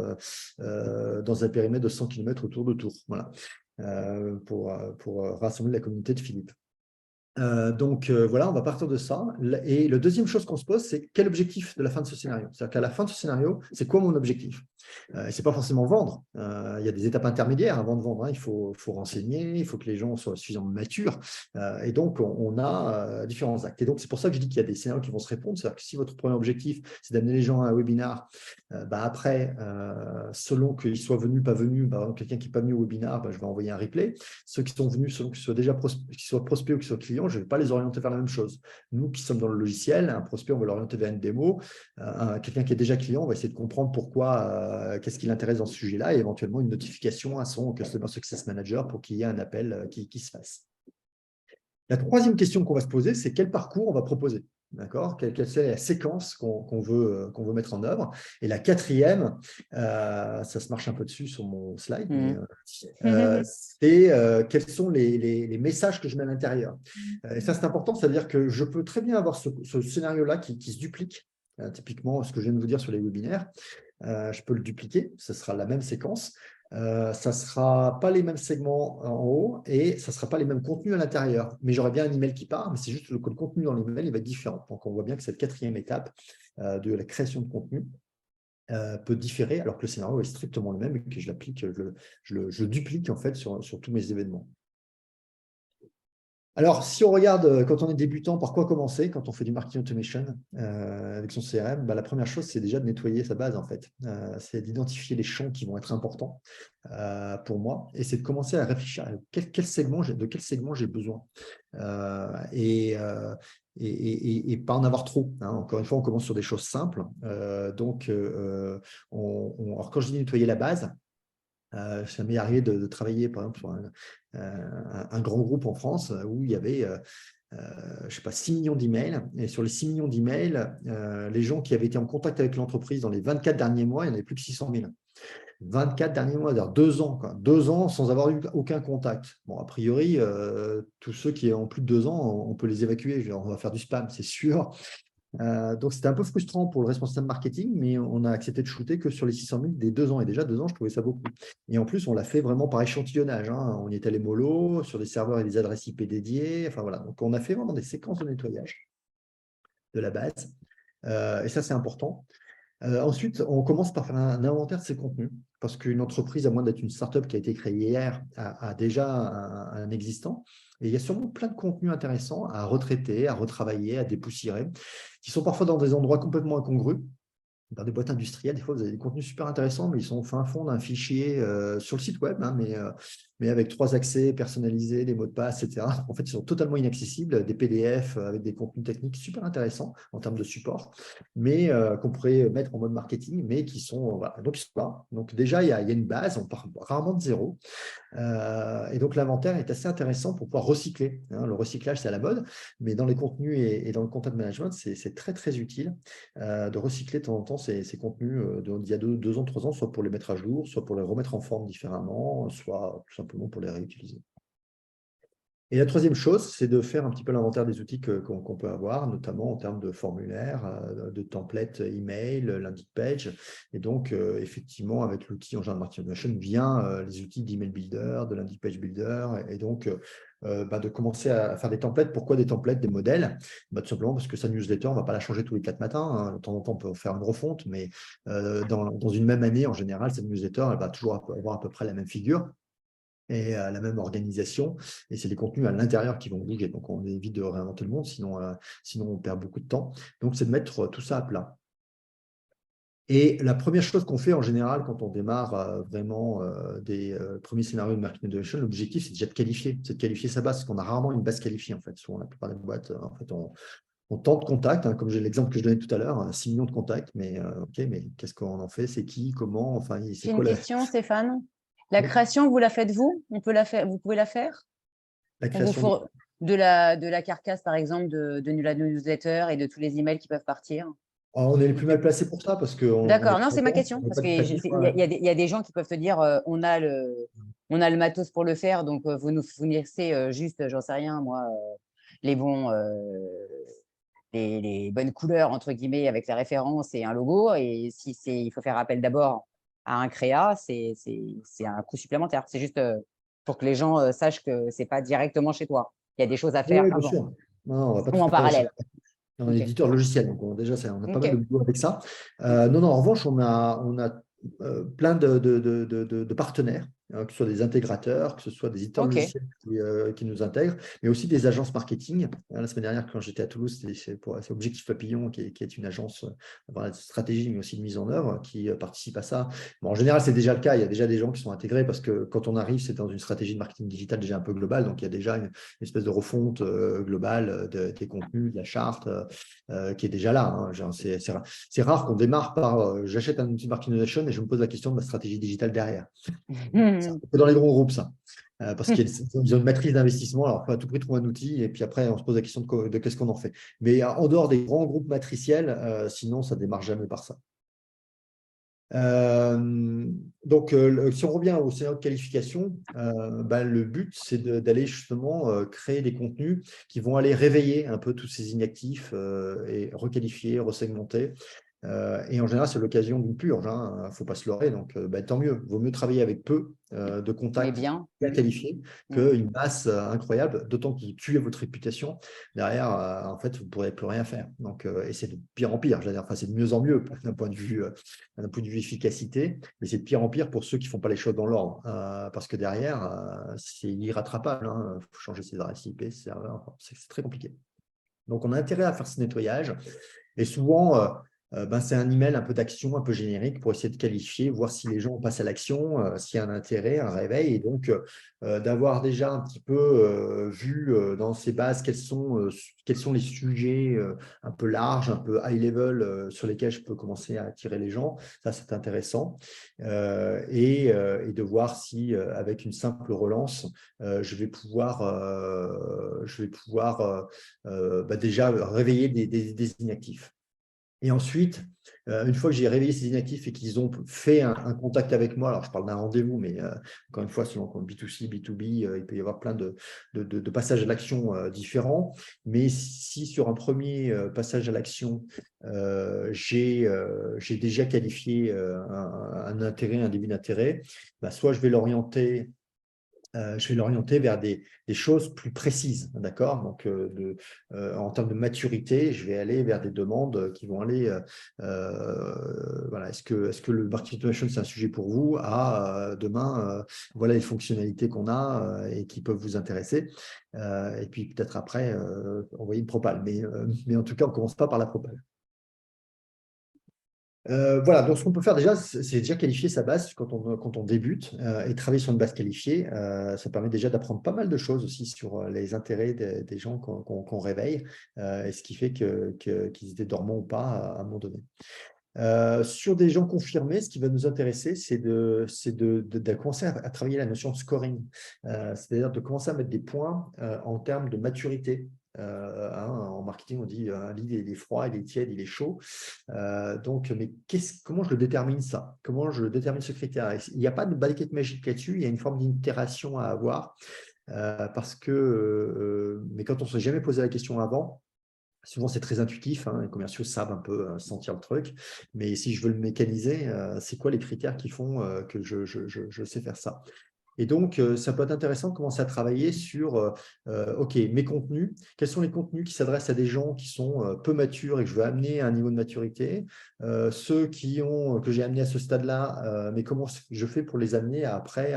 dans un périmètre de 100 km autour de Tours. Voilà. Pour rassembler la communauté de Philippe. Donc voilà, on va partir de ça. Et la deuxième chose qu'on se pose, c'est quel objectif de la fin de ce scénario? C'est-à-dire qu'à la fin de ce scénario, c'est quoi mon objectif? Ce n'est pas forcément vendre. Il y a des étapes intermédiaires avant de vendre. Il faut renseigner, il faut que les gens soient suffisamment matures. Et donc, on a différents actes. Et donc, c'est pour ça que je dis qu'il y a des scénarios qui vont se répondre. C'est-à-dire que si votre premier objectif, c'est d'amener les gens à un webinar, après, selon qu'ils soient venus, pas venus, quelqu'un qui n'est pas venu au webinar, je vais envoyer un replay. Ceux qui sont venus, selon qu'ils soient déjà qu'ils soient prospects ou qu'ils soient clients, je ne vais pas les orienter vers la même chose. Nous qui sommes dans le logiciel, un prospect, on va l'orienter vers une démo. Quelqu'un qui est déjà client, on va essayer de comprendre pourquoi, qu'est-ce qui l'intéresse dans ce sujet-là, et éventuellement une notification à son Customer Success Manager pour qu'il y ait un appel qui se fasse. La troisième question qu'on va se poser, c'est quel parcours on va proposer. D'accord? Quelle est la séquence qu'on veut mettre en œuvre? Et la quatrième, ça se marche un peu dessus sur mon slide, c'est quels sont les messages que je mets à l'intérieur. Et ça, c'est important, c'est-à-dire que je peux très bien avoir ce scénario-là qui se duplique. Typiquement, ce que je viens de vous dire sur les webinaires, je peux le dupliquer, ce sera la même séquence. Ça ne sera pas les mêmes segments en haut et ça ne sera pas les mêmes contenus à l'intérieur. Mais j'aurai bien un email qui part, mais c'est juste que le contenu dans l'email va être différent. Donc, on voit bien que cette quatrième étape de la création de contenu peut différer alors que le scénario est strictement le même et que je l'applique, je le duplique en fait sur tous mes événements. Alors, si on regarde quand on est débutant, par quoi commencer quand on fait du marketing automation avec son CRM, la première chose, c'est déjà de nettoyer sa base, en fait. C'est d'identifier les champs qui vont être importants pour moi et c'est de commencer à réfléchir à de quel segment j'ai besoin. Et pas en avoir trop. Hein. Encore une fois, on commence sur des choses simples. Alors, quand je dis nettoyer la base, ça m'est arrivé de travailler, par exemple, pour un grand groupe en France où il y avait, je sais pas, 6 millions d'emails. Et sur les 6 millions d'emails, les gens qui avaient été en contact avec l'entreprise dans les 24 derniers mois, il n'y en avait plus que 600 000. 24 derniers mois, c'est-à-dire 2 ans, quoi. 2 ans sans avoir eu aucun contact. Bon, a priori, tous ceux qui ont plus de 2 ans, on peut les évacuer. On va faire du spam, c'est sûr. Donc, c'était un peu frustrant pour le responsable marketing, mais on a accepté de shooter que sur les 600 000 des 2 ans. Et déjà, 2 ans, je trouvais ça beaucoup. Et en plus, on l'a fait vraiment par échantillonnage. Hein. On y est allé mollo, sur des serveurs et des adresses IP dédiées. Enfin, voilà. Donc, on a fait vraiment des séquences de nettoyage de la base. Et ça, c'est important. Ensuite, on commence par faire un inventaire de ses contenus, parce qu'une entreprise, à moins d'être une startup qui a été créée hier, a déjà un existant. Et il y a sûrement plein de contenus intéressants à retraiter, à retravailler, à dépoussiérer, qui sont parfois dans des endroits complètement incongrus. Dans des boîtes industrielles, des fois, vous avez des contenus super intéressants, mais ils sont au fin fond d'un fichier sur le site web, hein, mais avec 3 accès personnalisés, des mots de passe, etc. En fait, ils sont totalement inaccessibles, des PDF avec des contenus techniques super intéressants en termes de support, mais qu'on pourrait mettre en mode marketing, mais qui sont, voilà, donc ils sont là. Donc déjà, il y a une base, on part rarement de zéro. Et donc, l'inventaire est assez intéressant pour pouvoir recycler. Hein. Le recyclage, c'est à la mode, mais dans les contenus et dans le content management, c'est très, très utile de recycler de temps en temps ces contenus d'il y a 2 ans, 3 ans, soit pour les mettre à jour, soit pour les remettre en forme différemment, soit tout simplement pour les réutiliser. Et la troisième chose, c'est de faire un petit peu l'inventaire des outils qu'on peut avoir, notamment en termes de formulaires, de templates email, landing page. Et donc, effectivement, avec l'outil Engine Marketing Automation vient les outils d'email builder, de landing page builder, et donc de commencer à faire des templates. Pourquoi des templates, des modèles? Tout simplement parce que sa newsletter, on ne va pas la changer tous les 4 matins. Hein. De temps en temps, on peut faire une refonte, mais dans une même année, en général, cette newsletter, elle va toujours avoir à peu près la même figure et la même organisation. Et c'est les contenus à l'intérieur qui vont bouger. Donc, on évite de réinventer le monde, sinon on perd beaucoup de temps. Donc, c'est de mettre tout ça à plat. Et la première chose qu'on fait en général quand on démarre vraiment des premiers scénarios de marketing automation, l'objectif, c'est déjà de qualifier, sa base, parce qu'on a rarement une base qualifiée, en fait. Souvent, la plupart des boîtes, en fait, on tente contact, hein, comme j'ai l'exemple que je donnais tout à l'heure, 6 millions de contacts, mais OK, mais qu'est-ce qu'on en fait? C'est qui? Comment? Enfin, c'est J'ai une quoi la… question, Stéphane. La Oui, création, vous la faites vous? On peut la faire, vous pouvez la faire? la On vous création de… fournit de la carcasse, par exemple, de la newsletter et de tous les emails qui peuvent partir? Ah, on est les plus mal placés pour ça parce qu'on est D'accord, non, c'est ma content, question, on n'est parce pas qu'il très bien. y a des gens qui peuvent te dire on a le matos pour le faire, donc vous nous fournissez juste, j'en sais rien, moi, les bons, les bonnes couleurs, entre guillemets, avec les références et un logo. Et si il faut faire appel d'abord à un créa, c'est un coût supplémentaire. C'est juste pour que les gens sachent que c'est pas directement chez toi. Il y a des choses à faire Oui, bien avant sûr. Non, on va pas ou tout en préparer chez parallèle. un Ok, éditeur logiciel. Donc, déjà, on a pas mal de ok, boulot avec ça. Non, non, en revanche, on a plein de partenaires, hein, que ce soit des intégrateurs, que ce soit des éditeurs ok. logiciels qui nous intègrent, mais aussi des agences marketing. La semaine dernière, quand j'étais à Toulouse, c'est Objectif Papillon, qui est une agence de stratégie, mais aussi de mise en œuvre, qui participe à ça. Bon, en général, c'est déjà le cas. Il y a déjà des gens qui sont intégrés parce que quand on arrive, c'est dans une stratégie de marketing digital déjà un peu globale. Donc, il y a déjà une espèce de refonte globale des contenus, de la charte, qui est déjà là. Hein. C'est rare qu'on démarre par j'achète un outil de marketing automation et je me pose la question de ma stratégie digitale derrière. C'est un peu dans les grands groupes, ça. Parce qu'ils ont une matrice d'investissement. Alors, il faut à tout prix trouver un outil et puis après, on se pose la question de qu'est-ce qu'on en fait. Mais en dehors des grands groupes matriciels, sinon, ça ne démarre jamais par ça. Donc, si on revient au scénario de qualification, le but, c'est d'aller justement créer des contenus qui vont aller réveiller un peu tous ces inactifs et requalifier, resegmenter. Et en général, c'est l'occasion d'une purge. Il ne faut pas se leurrer. Donc, tant mieux. Il vaut mieux travailler avec peu de Mais contacts bien. bien qualifiés Mm. qu'une masse incroyable, d'autant que vous tuez votre réputation. Derrière, en fait, vous ne pourrez plus rien faire. Donc, et c'est de pire en pire. Enfin, c'est de mieux en mieux d'un point de vue efficacité, mais c'est de pire en pire pour ceux qui ne font pas les choses dans l'ordre. Parce que derrière, c'est irrattrapable. Il faut changer ses adresses IP, c'est très compliqué. Donc, on a intérêt à faire ce nettoyage. Et souvent, c'est un email un peu d'action, un peu générique pour essayer de qualifier, voir si les gens passent à l'action, s'il y a un intérêt, un réveil. Et donc, d'avoir déjà un petit peu vu dans ces bases quels sont les sujets un peu larges, un peu high level sur lesquels je peux commencer à attirer les gens. Ça, c'est intéressant. Et de voir si, avec une simple relance, je vais pouvoir déjà réveiller des inactifs. Et ensuite, une fois que j'ai réveillé ces inactifs et qu'ils ont fait un contact avec moi, alors je parle d'un rendez-vous, mais encore une fois, selon B2C, B2B, il peut y avoir plein de passages à l'action différents. Mais si sur un premier passage à l'action, j'ai déjà qualifié un intérêt, un début d'intérêt, soit je vais l'orienter vers des choses plus précises, d'accord? Donc, en termes de maturité, je vais aller vers des demandes qui vont aller, voilà, est-ce que le marketing automation, c'est un sujet pour vous? Demain, voilà les fonctionnalités qu'on a et qui peuvent vous intéresser. Et puis, peut-être après, envoyer une propale. Mais en tout cas, on ne commence pas par la propale. Voilà, donc ce qu'on peut faire déjà, c'est déjà qualifier sa base quand on débute et travailler sur une base qualifiée. Ça permet déjà d'apprendre pas mal de choses aussi sur les intérêts des gens qu'on réveille et ce qui fait qu'ils étaient dormants ou pas à un moment donné. Sur des gens confirmés, ce qui va nous intéresser, c'est de commencer à travailler la notion de scoring, c'est-à-dire de commencer à mettre des points en termes de maturité. En marketing, on dit un lead, il est froid, il est tiède, il est chaud. Mais comment je le détermine ça? Comment je détermine ce critère? Il n'y a pas de baguette magique là-dessus, il y a une forme d'itération à avoir mais quand on ne s'est jamais posé la question avant, souvent, c'est très intuitif, les commerciaux savent un peu sentir le truc, mais si je veux le mécaniser, c'est quoi les critères qui font que je sais faire ça? Et donc, ça peut être intéressant de commencer à travailler sur, OK, mes contenus, quels sont les contenus qui s'adressent à des gens qui sont peu matures et que je veux amener à un niveau de maturité, ceux que j'ai amenés à ce stade-là, mais comment je fais pour les amener après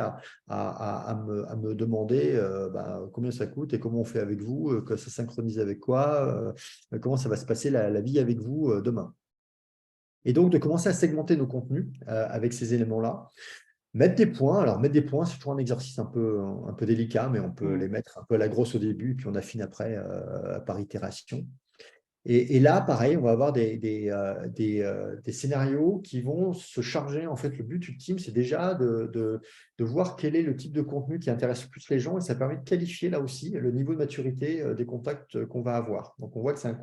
à me demander combien ça coûte et comment on fait avec vous, que ça synchronise avec quoi, comment ça va se passer la vie avec vous demain. Et donc, de commencer à segmenter nos contenus avec ces éléments-là. Mettre des points, c'est toujours un exercice un peu délicat, mais on peut les mettre un peu à la grosse au début, puis on affine après par itération. Et là, pareil, on va avoir des scénarios qui vont se charger. En fait, le but ultime, c'est déjà de voir quel est le type de contenu qui intéresse le plus les gens, et ça permet de qualifier là aussi le niveau de maturité des contacts qu'on va avoir. Donc, on voit que c'est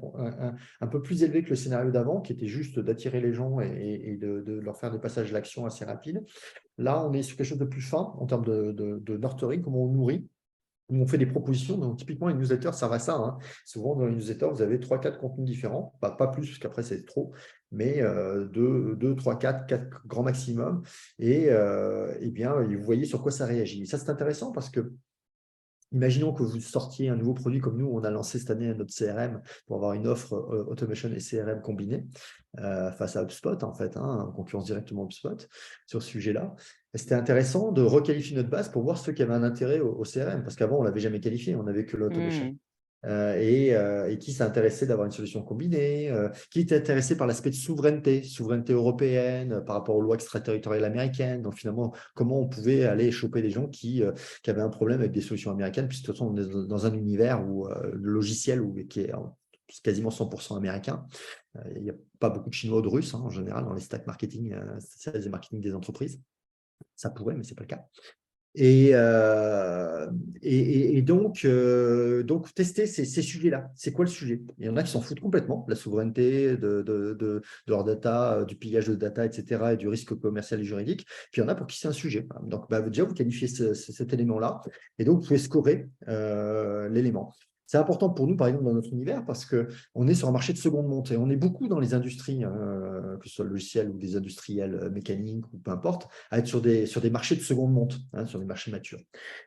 un peu plus élevé que le scénario d'avant, qui était juste d'attirer les gens et de leur faire des passages à l'action assez rapides. Là, on est sur quelque chose de plus fin en termes de nurturing, comment on nourrit, où on fait des propositions. Donc, typiquement, une newsletter servent à ça. Souvent, dans une newsletter, vous avez 3-4 contenus différents. Pas plus, parce qu'après, c'est trop, mais 2, 3, 4 grands maximum. Et bien, vous voyez sur quoi ça réagit. Et ça, c'est intéressant parce que imaginons que vous sortiez un nouveau produit comme nous, on a lancé cette année notre CRM pour avoir une offre automation et CRM combinée face à HubSpot, en fait, en concurrence directement HubSpot sur ce sujet-là. C'était intéressant de requalifier notre base pour voir ceux qui avaient un intérêt au CRM, parce qu'avant, on ne l'avait jamais qualifié, on n'avait que l'automation. Et qui s'intéressait d'avoir une solution combinée, qui était intéressé par l'aspect de souveraineté européenne par rapport aux lois extraterritoriales américaines. Donc finalement, comment on pouvait aller choper des gens qui avaient un problème avec des solutions américaines, puisque de toute façon, on est dans un univers où le logiciel qui est quasiment 100% américain. Il n'y a pas beaucoup de Chinois ou de Russes en général dans les stacks marketing, sales et marketing des entreprises. Ça pourrait, mais ce n'est pas le cas. Donc, tester ces sujets-là. C'est quoi le sujet? Il y en a qui s'en foutent complètement, de la souveraineté, de leur data, du pillage de data, etc., et du risque commercial et juridique. Puis il y en a pour qui c'est un sujet. Donc, déjà, vous qualifiez cet élément-là, et donc vous pouvez scorer l'élément. C'est important pour nous, par exemple, dans notre univers, parce qu'on est sur un marché de seconde montée. On est beaucoup dans les industries, que ce soit le logiciel ou des industriels mécaniques ou peu importe, à être sur des marchés de seconde monte, sur des marchés matures.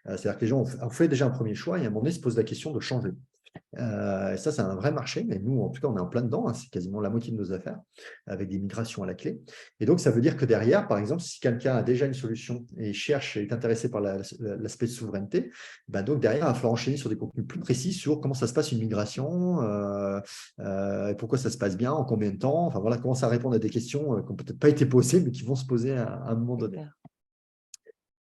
C'est-à-dire que les gens ont fait déjà un premier choix et à un moment donné se posent la question de changer. Et ça, c'est un vrai marché, mais nous, en tout cas, on est en plein dedans, c'est quasiment la moitié de nos affaires, avec des migrations à la clé. Et donc, ça veut dire que derrière, par exemple, si quelqu'un a déjà une solution et cherche et est intéressé par l'aspect de souveraineté, donc derrière, il va falloir enchaîner sur des contenus plus précis sur comment ça se passe une migration, pourquoi ça se passe bien, en combien de temps, enfin voilà, commencer à répondre à des questions qui n'ont peut-être pas été posées, mais qui vont se poser à un moment donné.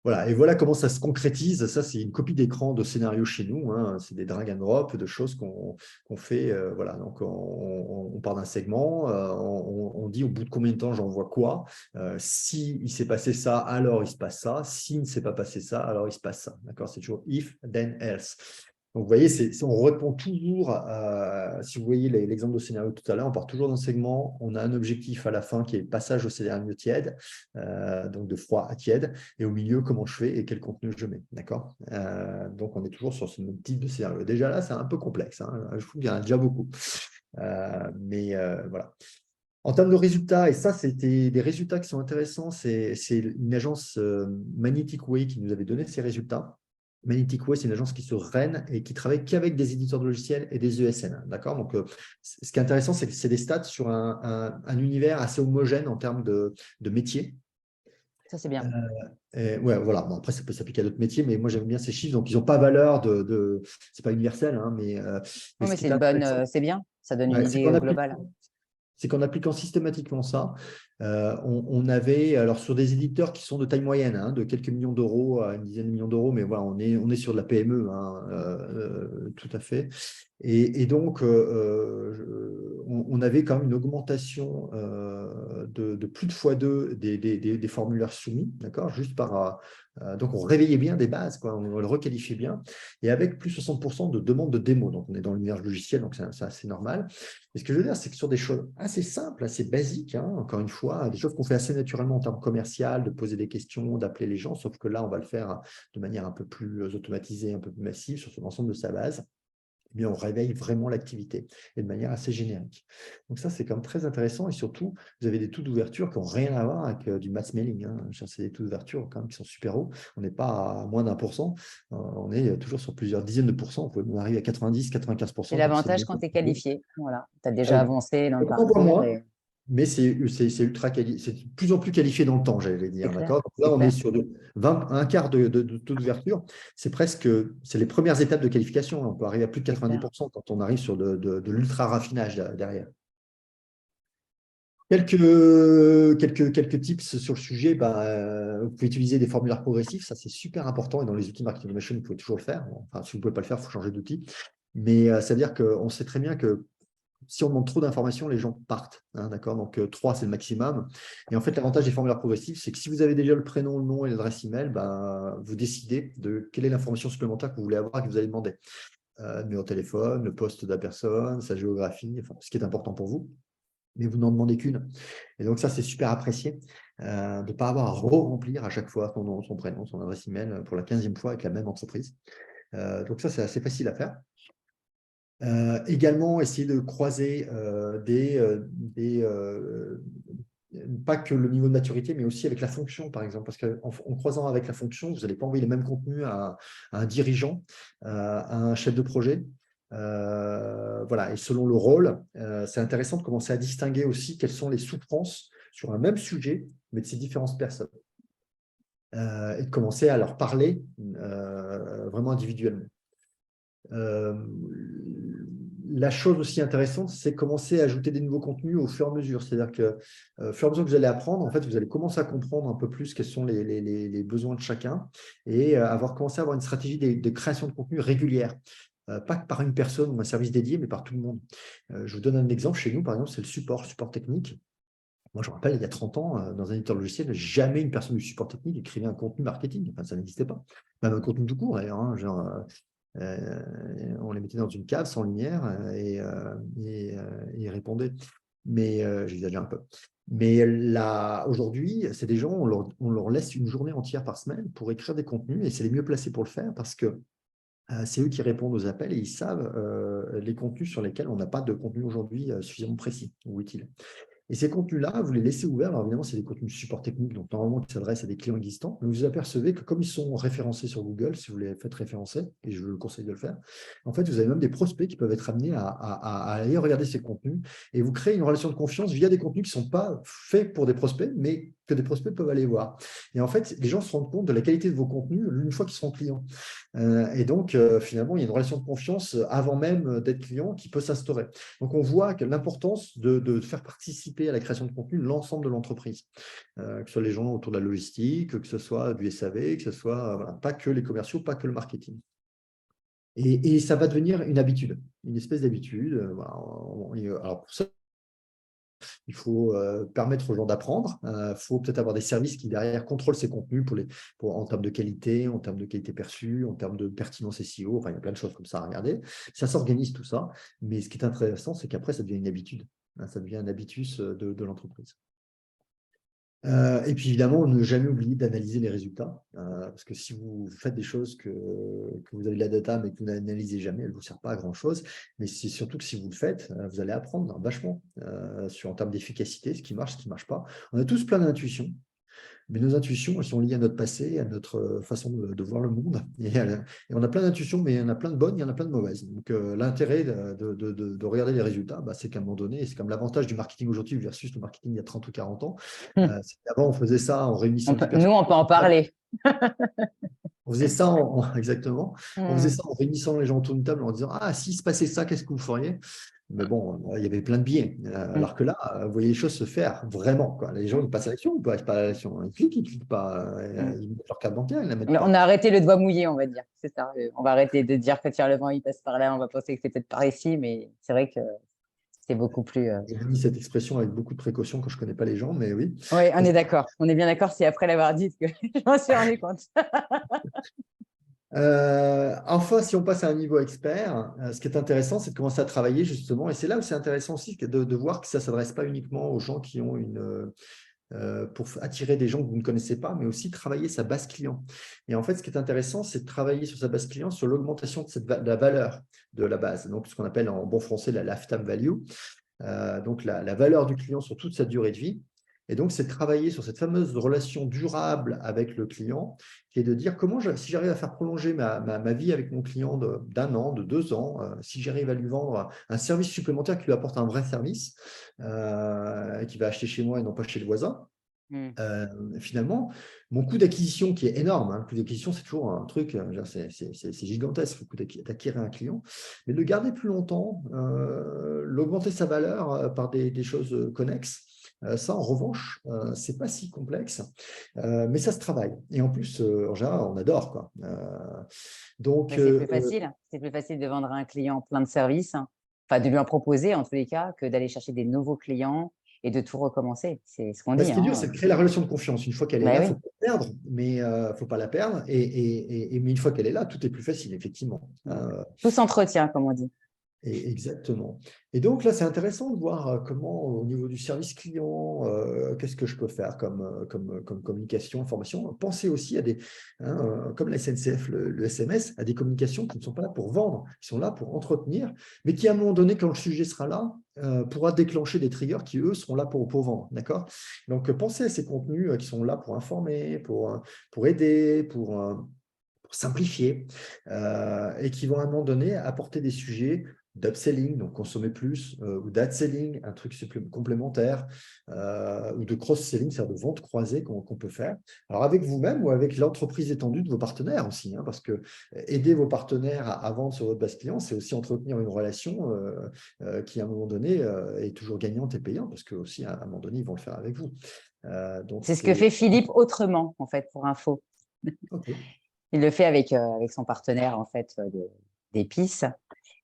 Voilà, et voilà comment ça se concrétise. Ça, c'est une copie d'écran de scénario chez nous. C'est des drag and drop, de choses qu'on fait. Voilà, donc on part d'un segment, on dit au bout de combien de temps j'envoie quoi. Si il s'est passé ça, alors il se passe ça. S'il ne s'est pas passé ça, alors il se passe ça. D'accord, c'est toujours if, then else. Donc, vous voyez, on répond toujours, si vous voyez l'exemple de scénario tout à l'heure, on part toujours d'un segment, on a un objectif à la fin qui est passage au scénario tiède, donc de froid à tiède, et au milieu, comment je fais et quel contenu je mets. D'accord, donc, on est toujours sur ce même type de scénario. Déjà là, c'est un peu complexe. Je trouve qu'il y en a déjà beaucoup. Mais voilà. En termes de résultats, et ça, c'était des résultats qui sont intéressants, c'est une agence Magnetic Way qui nous avait donné ces résultats. Magnetic Way, c'est une agence qui se règne et qui travaille qu'avec des éditeurs de logiciels et des ESN. D'accord. Donc, ce qui est intéressant, c'est que c'est des stats sur un univers assez homogène en termes de métiers. Ça, c'est bien. Ouais, voilà. Bon, après, ça peut s'appliquer à d'autres métiers, mais moi, j'aime bien ces chiffres. Donc, ils n'ont pas valeur c'est pas universel, mais Oui, mais ce qui c'est est intéressant, c'est bien. Ça donne une c'est idée qu'en globale. appliquant systématiquement ça, on avait, alors sur des éditeurs qui sont de taille moyenne, de quelques millions d'euros à une dizaine de millions d'euros, mais voilà, on est sur de la PME, tout à fait. Et donc, on avait quand même une augmentation de plus de x2 des formulaires soumis, d'accord, juste par. Donc, on réveillait bien des bases, quoi, on le requalifiait bien, et avec plus de 60% de demandes de démo. Donc, on est dans l'univers logiciel, donc c'est assez normal. Et ce que je veux dire, c'est que sur des choses assez simples, assez basiques, encore une fois, des choses qu'on fait assez naturellement en termes commercial, de poser des questions, d'appeler les gens, sauf que là, on va le faire de manière un peu plus automatisée, un peu plus massive sur l'ensemble de sa base. Mais on réveille vraiment l'activité et de manière assez générique. Donc ça, c'est quand même très intéressant et surtout, vous avez des taux d'ouverture qui n'ont rien à voir avec du mass mailing. C'est des taux d'ouverture quand même qui sont super hauts. On n'est pas à moins d'1%, on est toujours sur plusieurs dizaines de pourcents. On peut arriver à 90, 95%. C'est Donc c'est l'avantage bien. quand tu es qualifié. Voilà. Tu as Ah déjà oui. avancé dans le On voit parcours. moins, mais c'est ultra c'est de plus en plus qualifié dans le temps, j'allais C'est dire. clair. D'accord. Donc là, C'est on est clair. sur un quart de taux d'ouverture. C'est les premières étapes de qualification. On peut arriver à plus de C'est clair. 90% quand on arrive sur de l'ultra raffinage derrière. Quelques tips sur le sujet. Vous pouvez utiliser des formulaires progressifs, ça c'est super important. Et dans les outils marketing automation, vous pouvez toujours le faire. Enfin, si vous ne pouvez pas le faire, il faut changer d'outil. Mais ça veut dire qu'on sait très bien que si on demande trop d'informations, les gens partent. D'accord. Donc, 3, c'est le maximum. Et en fait, l'avantage des formulaires progressifs, c'est que si vous avez déjà le prénom, le nom et l'adresse email, vous décidez de quelle est l'information supplémentaire que vous voulez avoir et que vous allez demander. Numéro de téléphone, le poste de la personne, sa géographie, enfin, ce qui est important pour vous. Mais vous n'en demandez qu'une. Et donc, ça, c'est super apprécié de ne pas avoir à remplir à chaque fois son nom, son prénom, son adresse email pour la 15e fois avec la même entreprise. Donc, ça, c'est assez facile à faire. Également, essayer de croiser pas que le niveau de maturité, mais aussi avec la fonction, par exemple. Parce qu'en croisant avec la fonction, vous n'allez pas envoyer les mêmes contenus à un dirigeant, à un chef de projet. Voilà. Et selon le rôle, c'est intéressant de commencer à distinguer aussi quelles sont les souffrances sur un même sujet, mais de ces différentes personnes. Et de commencer à leur parler vraiment individuellement. La chose aussi intéressante, c'est commencer à ajouter des nouveaux contenus au fur et à mesure. C'est-à-dire que au fur et à mesure que vous allez apprendre, en fait, vous allez commencer à comprendre un peu plus quels sont les besoins de chacun et commencer à avoir une stratégie de création de contenu régulière. Pas que par une personne ou un service dédié, mais par tout le monde. Je vous donne un exemple. Chez nous, par exemple, c'est le support technique. Moi, je me rappelle, il y a 30 ans, dans un éditeur logiciel, jamais une personne du support technique écrivait un contenu marketing. Enfin, ça n'existait pas. Même un contenu tout court, d'ailleurs. On les mettait dans une cave sans lumière et ils répondaient. Mais j'exagère un peu. Mais là, aujourd'hui, c'est des gens, on leur laisse une journée entière par semaine pour écrire des contenus et c'est les mieux placés pour le faire parce que c'est eux qui répondent aux appels et ils savent les contenus sur lesquels on n'a pas de contenu aujourd'hui suffisamment précis ou utile. Et ces contenus-là, vous les laissez ouverts. Alors évidemment, c'est des contenus de support technique, donc normalement, qui s'adressent à des clients existants. Mais vous apercevez que comme ils sont référencés sur Google, si vous les faites référencer, et je vous conseille de le faire, en fait, vous avez même des prospects qui peuvent être amenés à aller regarder ces contenus et vous créez une relation de confiance via des contenus qui ne sont pas faits pour des prospects, mais que des prospects peuvent aller voir. Et en fait, les gens se rendent compte de la qualité de vos contenus une fois qu'ils seront clients. Et donc, finalement, il y a une relation de confiance avant même d'être client qui peut s'instaurer. Donc, on voit que l'importance de faire participer à la création de contenu l'ensemble de l'entreprise, que ce soit les gens autour de la logistique, que ce soit du SAV, que ce soit voilà, pas que les commerciaux, pas que le marketing. Et ça va devenir une habitude, une espèce d'habitude. Voilà. Alors, pour ça, il faut permettre aux gens d'apprendre. Il faut peut-être avoir des services qui, derrière, contrôlent ces contenus en termes de qualité, en termes de qualité perçue, en termes de pertinence SEO. Enfin, il y a plein de choses comme ça à regarder. Ça s'organise tout ça. Mais ce qui est intéressant, c'est qu'après, ça devient une habitude. Ça devient un habitus de l'entreprise. Et puis évidemment, ne jamais oublier d'analyser les résultats, parce que si vous faites des choses que vous avez de la data mais que vous n'analysez jamais, elle ne vous sert pas à grand-chose. Mais c'est surtout que si vous le faites, vous allez apprendre vachement en termes d'efficacité, ce qui marche, ce qui ne marche pas. On a tous plein d'intuitions. Mais nos intuitions, elles sont liées à notre passé, à notre façon de voir le monde. Et on a plein d'intuitions, mais il y en a plein de bonnes, il y en a plein de mauvaises. Donc, l'intérêt de regarder les résultats, c'est qu'à un moment donné, c'est comme l'avantage du marketing aujourd'hui versus le marketing il y a 30 ou 40 ans. C'est qu'avant, on faisait ça en réunissant 10 Nous, personnes. on peut en parler. On faisait ça exactement. On faisait ça en réunissant les gens autour d'une table en disant « Ah, s'il se passait ça, qu'est-ce que vous feriez ?» Mais bon, il y avait plein de biais. Alors que là, vous voyez les choses se faire vraiment, quoi. Les gens, ils passent à l'action, ils ne passent pas à l'action. Ils ne cliquent pas. Ils mettent leur carte bancaire, ils ne la mettent On pas. a arrêté le doigt mouillé, on va dire. C'est ça. On va arrêter de dire que tiens, le vent, il passe par là, on va penser que c'est peut-être par ici, mais c'est vrai que c'est beaucoup plus. Je dis cette expression avec beaucoup de précaution quand je ne connais pas les gens, mais oui. Oui, on est d'accord. On est bien d'accord, c'est après l'avoir dit que je m'en suis rendu compte. Enfin, si on passe à un niveau expert, ce qui est intéressant, c'est de commencer à travailler justement. Et c'est là où c'est intéressant aussi de voir que ça ne s'adresse pas uniquement aux gens qui ont pour attirer des gens que vous ne connaissez pas, mais aussi travailler sa base client. Et en fait, ce qui est intéressant, c'est de travailler sur sa base client, sur l'augmentation de la valeur de la base. Donc, ce qu'on appelle en bon français la lifetime value. Donc, la valeur du client sur toute sa durée de vie. Et donc, c'est de travailler sur cette fameuse relation durable avec le client, qui est de dire comment, si j'arrive à faire prolonger ma vie avec mon client d'un an, de 2 ans, si j'arrive à lui vendre un service supplémentaire qui lui apporte un vrai service, qui va acheter chez moi et non pas chez le voisin, finalement, mon coût d'acquisition qui est énorme, le coût d'acquisition, c'est toujours un truc, c'est gigantesque, le coût d'acquérir un client, mais de le garder plus longtemps, l'augmenter sa valeur par des choses connexes, ça, en revanche, c'est pas si complexe, mais ça se travaille. Et en plus, en général, on adore, quoi. Donc, C'est plus facile. C'est plus facile de vendre à un client plein de services, enfin de lui en proposer en tous les cas, que d'aller chercher des nouveaux clients et de tout recommencer. C'est ce qu'on dit. ce qui est dur, c'est de créer la relation de confiance. Une fois qu'elle est là, il ne Oui. faut pas la perdre, mais faut pas la perdre. Mais une fois qu'elle est là, tout est plus facile, effectivement. Tout s'entretient, comme on dit. Exactement. Et donc là, c'est intéressant de voir comment, au niveau du service client, qu'est-ce que je peux faire comme communication, information. Pensez aussi à comme la SNCF, le SMS, à des communications qui ne sont pas là pour vendre, qui sont là pour entretenir, mais qui, à un moment donné, quand le sujet sera là, pourra déclencher des triggers qui, eux, seront là pour vendre. D'accord ? Donc, pensez à ces contenus qui sont là pour informer, pour aider, pour simplifier, et qui vont à un moment donné apporter des sujets d'upselling, donc consommer plus, ou d'adselling, un truc complémentaire, ou de cross-selling, c'est-à-dire de vente croisée qu'on peut faire. Alors avec vous-même ou avec l'entreprise étendue de vos partenaires aussi, parce que aider vos partenaires à vendre sur votre base client, c'est aussi entretenir une relation qui, à un moment donné, est toujours gagnante et payante, parce que aussi, à un moment donné, ils vont le faire avec vous. C'est ce que fait Philippe autrement, en fait, pour info. Okay. Il le fait avec son partenaire, en fait, d'épices.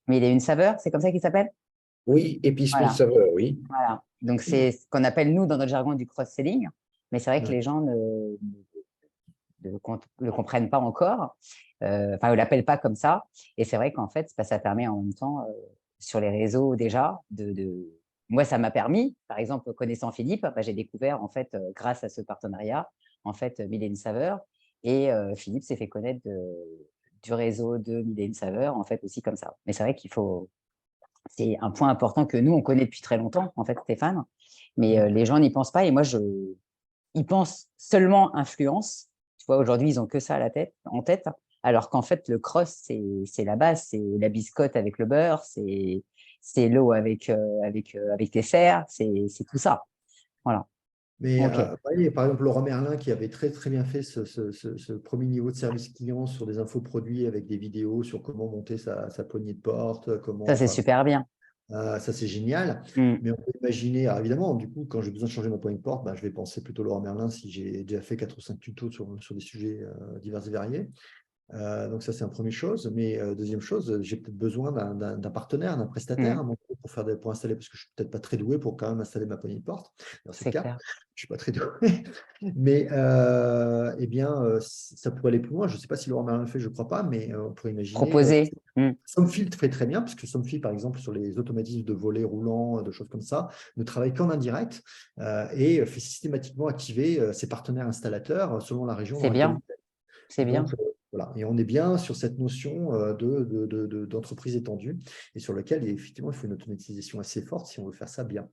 Mais il a une saveur, c'est comme ça qu'il s'appelle? Oui, épices Voilà. saveur, oui. Voilà. Donc, c'est ce qu'on appelle, nous, dans notre jargon, du cross-selling. Mais c'est vrai que Ouais. les gens ne le comprennent pas encore. Enfin, ne l'appellent pas comme ça. Et c'est vrai qu'en fait, ça permet en même temps, sur les réseaux déjà, moi, ça m'a permis, par exemple, connaissant Philippe, j'ai découvert, en fait, grâce à ce partenariat, en fait, Mille et une saveurs. Et Philippe s'est fait connaître du réseau de Mille et une saveurs, en fait, aussi comme ça. Mais c'est vrai qu'il faut… C'est un point important que nous, on connaît depuis très longtemps, en fait, Stéphane. Mais les gens n'y pensent pas. Et moi, ils pensent seulement influence. Tu vois, aujourd'hui, ils ont que ça en tête. Alors qu'en fait, le cross, c'est la base. C'est la biscotte avec le beurre. C'est l'eau avec tes serres. C'est tout ça. Voilà. Mais OK. pareil, par exemple, Laurent Merlin qui avait très, très bien fait ce premier niveau de service client sur des infoproduits avec des vidéos sur comment monter sa poignée de porte, Ça, comment, c'est enfin, super bien. ça, c'est génial. Mm. Mais on peut imaginer, alors évidemment, du coup, quand j'ai besoin de changer ma poignée de porte, ben, je vais penser plutôt Laurent Merlin si j'ai déjà fait 4 ou 5 tutos sur des sujets divers et variés. Donc ça, c'est une première chose. Mais deuxième chose, j'ai peut-être besoin d'un partenaire, d'un prestataire Mm. à mon tour pour installer, parce que je ne suis peut-être pas très doué pour quand même installer ma poignée de porte. Alors, c'est le C'est cas, clair. je ne suis pas très doué. Mais eh bien, ça pourrait aller plus loin. Je ne sais pas si Laurent Merlin le fait, je ne crois pas, mais on pourrait imaginer. Proposer. Mm. Somfy fait très bien, parce que Somfy, par exemple, sur les automatismes de volets roulants, de choses comme ça, ne travaille qu'en indirect et fait systématiquement activer ses partenaires installateurs selon la région dans C'est laquelle bien. il est. C'est Donc, bien. voilà. Et on est bien sur cette notion d'entreprise étendue et sur laquelle, effectivement, il faut une automatisation assez forte si on veut faire ça bien.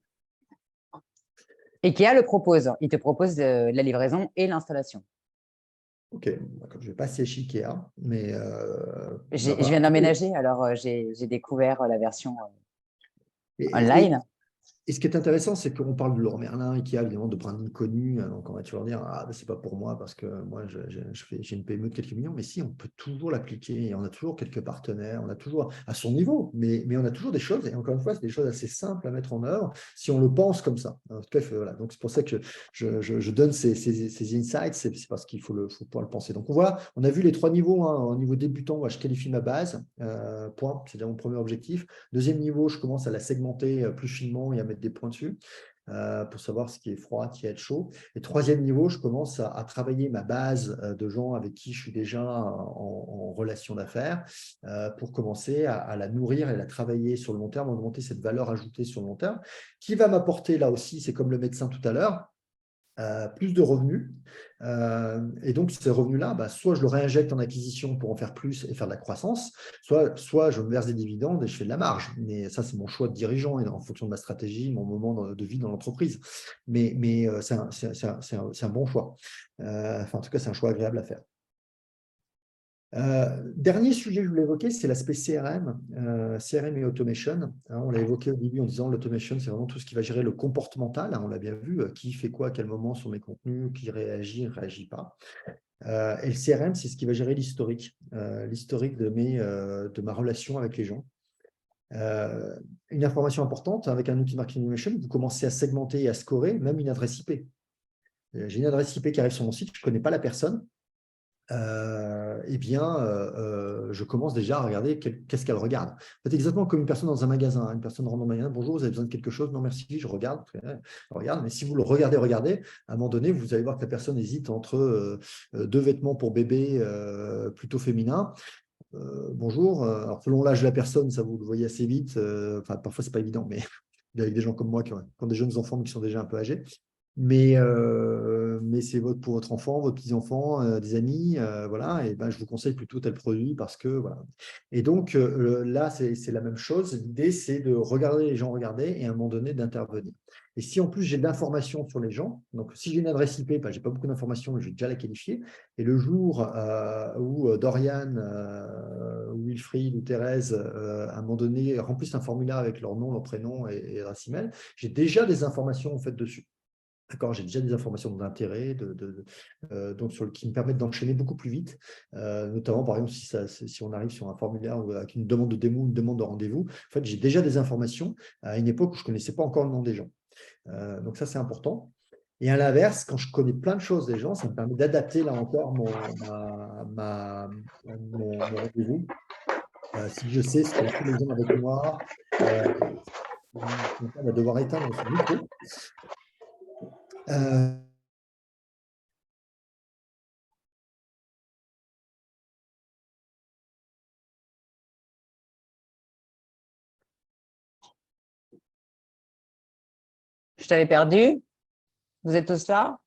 IKEA le propose. Il te propose la livraison et l'installation. OK, d'accord. Je ne vais pas chez Ikea, mais Je voilà. viens d'emménager, alors j'ai découvert la version Et, online. Et ce qui est intéressant, c'est qu'on parle de Laurent Merlin et qu'il y a évidemment de branding connu. Donc, on va toujours dire, ah, ben, c'est pas pour moi parce que moi, j'ai une PME de quelques millions. Mais si, on peut toujours l'appliquer. Et on a toujours quelques partenaires. On a toujours, à son niveau, mais on a toujours des choses. Et encore une fois, c'est des choses assez simples à mettre en œuvre si on le pense comme ça. En tout cas, voilà. Donc, c'est pour ça que je donne ces insights. C'est parce qu'il faut pouvoir le penser. Donc, on a vu les 3 niveaux. Hein. Au niveau débutant, je qualifie ma base. Point. C'est mon premier objectif. Deuxième niveau, je commence à la segmenter plus finement et à mettre des points dessus pour savoir ce qui est froid, qui est chaud. Et troisième niveau, je commence à travailler ma base de gens avec qui je suis déjà en relation d'affaires pour commencer à la nourrir et la travailler sur le long terme, augmenter cette valeur ajoutée sur le long terme, qui va m'apporter là aussi, c'est comme le médecin tout à l'heure, plus de revenus. Et donc, ces revenus-là, soit je le réinjecte en acquisition pour en faire plus et faire de la croissance, soit je me verse des dividendes et je fais de la marge. Mais ça, c'est mon choix de dirigeant et en fonction de ma stratégie, mon moment de vie dans l'entreprise. Mais c'est un bon choix. Enfin, en tout cas, c'est un choix agréable à faire. Dernier sujet que je voulais évoquer, c'est l'aspect CRM, CRM et automation. Hein, on l'a évoqué au début en disant l'automation, c'est vraiment tout ce qui va gérer le comportemental. Hein, on l'a bien vu, qui fait quoi à quel moment sur mes contenus, qui réagit, ne réagit pas. Et le CRM, c'est ce qui va gérer l'historique de ma relation avec les gens. Une information importante, avec un outil marketing automation, vous commencez à segmenter et à scorer même une adresse IP. J'ai une adresse IP qui arrive sur mon site, je ne connais pas la personne. Je commence déjà à regarder qu'est-ce qu'elle regarde. C'est exactement comme une personne dans un magasin. Une personne rentre dans un magasin, bonjour, vous avez besoin de quelque chose? Non, merci, je regarde. Regarde. Mais si vous le regardez, à un moment donné, vous allez voir que la personne hésite entre 2 vêtements pour bébé plutôt féminins. Bonjour. Alors, selon l'âge de la personne, ça vous le voyez assez vite. Enfin, parfois, c'est pas évident, mais avec des gens comme moi qui ont des jeunes enfants mais qui sont déjà un peu âgés. Mais c'est pour votre enfant, vos petits-enfants, des amis, voilà, et ben, je vous conseille plutôt tel produit parce que voilà. Et donc là, c'est la même chose. L'idée, c'est de regarder les gens regarder et à un moment donné d'intervenir. Et si en plus j'ai de l'information sur les gens, donc si j'ai une adresse IP, ben, je n'ai pas beaucoup d'informations, mais je vais déjà la qualifier. Et le jour où Dorian, ou Wilfried ou Thérèse, à un moment donné, remplissent un formulaire avec leur nom, leur prénom et adresse email, j'ai déjà des informations en fait dessus. D'accord, j'ai déjà des informations d'intérêt donc qui me permettent d'enchaîner beaucoup plus vite, notamment par exemple si on arrive sur un formulaire avec une demande de démo, une demande de rendez-vous. En fait, j'ai déjà des informations à une époque où je ne connaissais pas encore le nom des gens. Donc ça, c'est important. Et à l'inverse, quand je connais plein de choses des gens, ça me permet d'adapter là encore mon rendez-vous. Si je sais ce qu'ont fait les gens avec moi, on va devoir éteindre ce micro. Je t'avais perdu. Vous êtes tous là?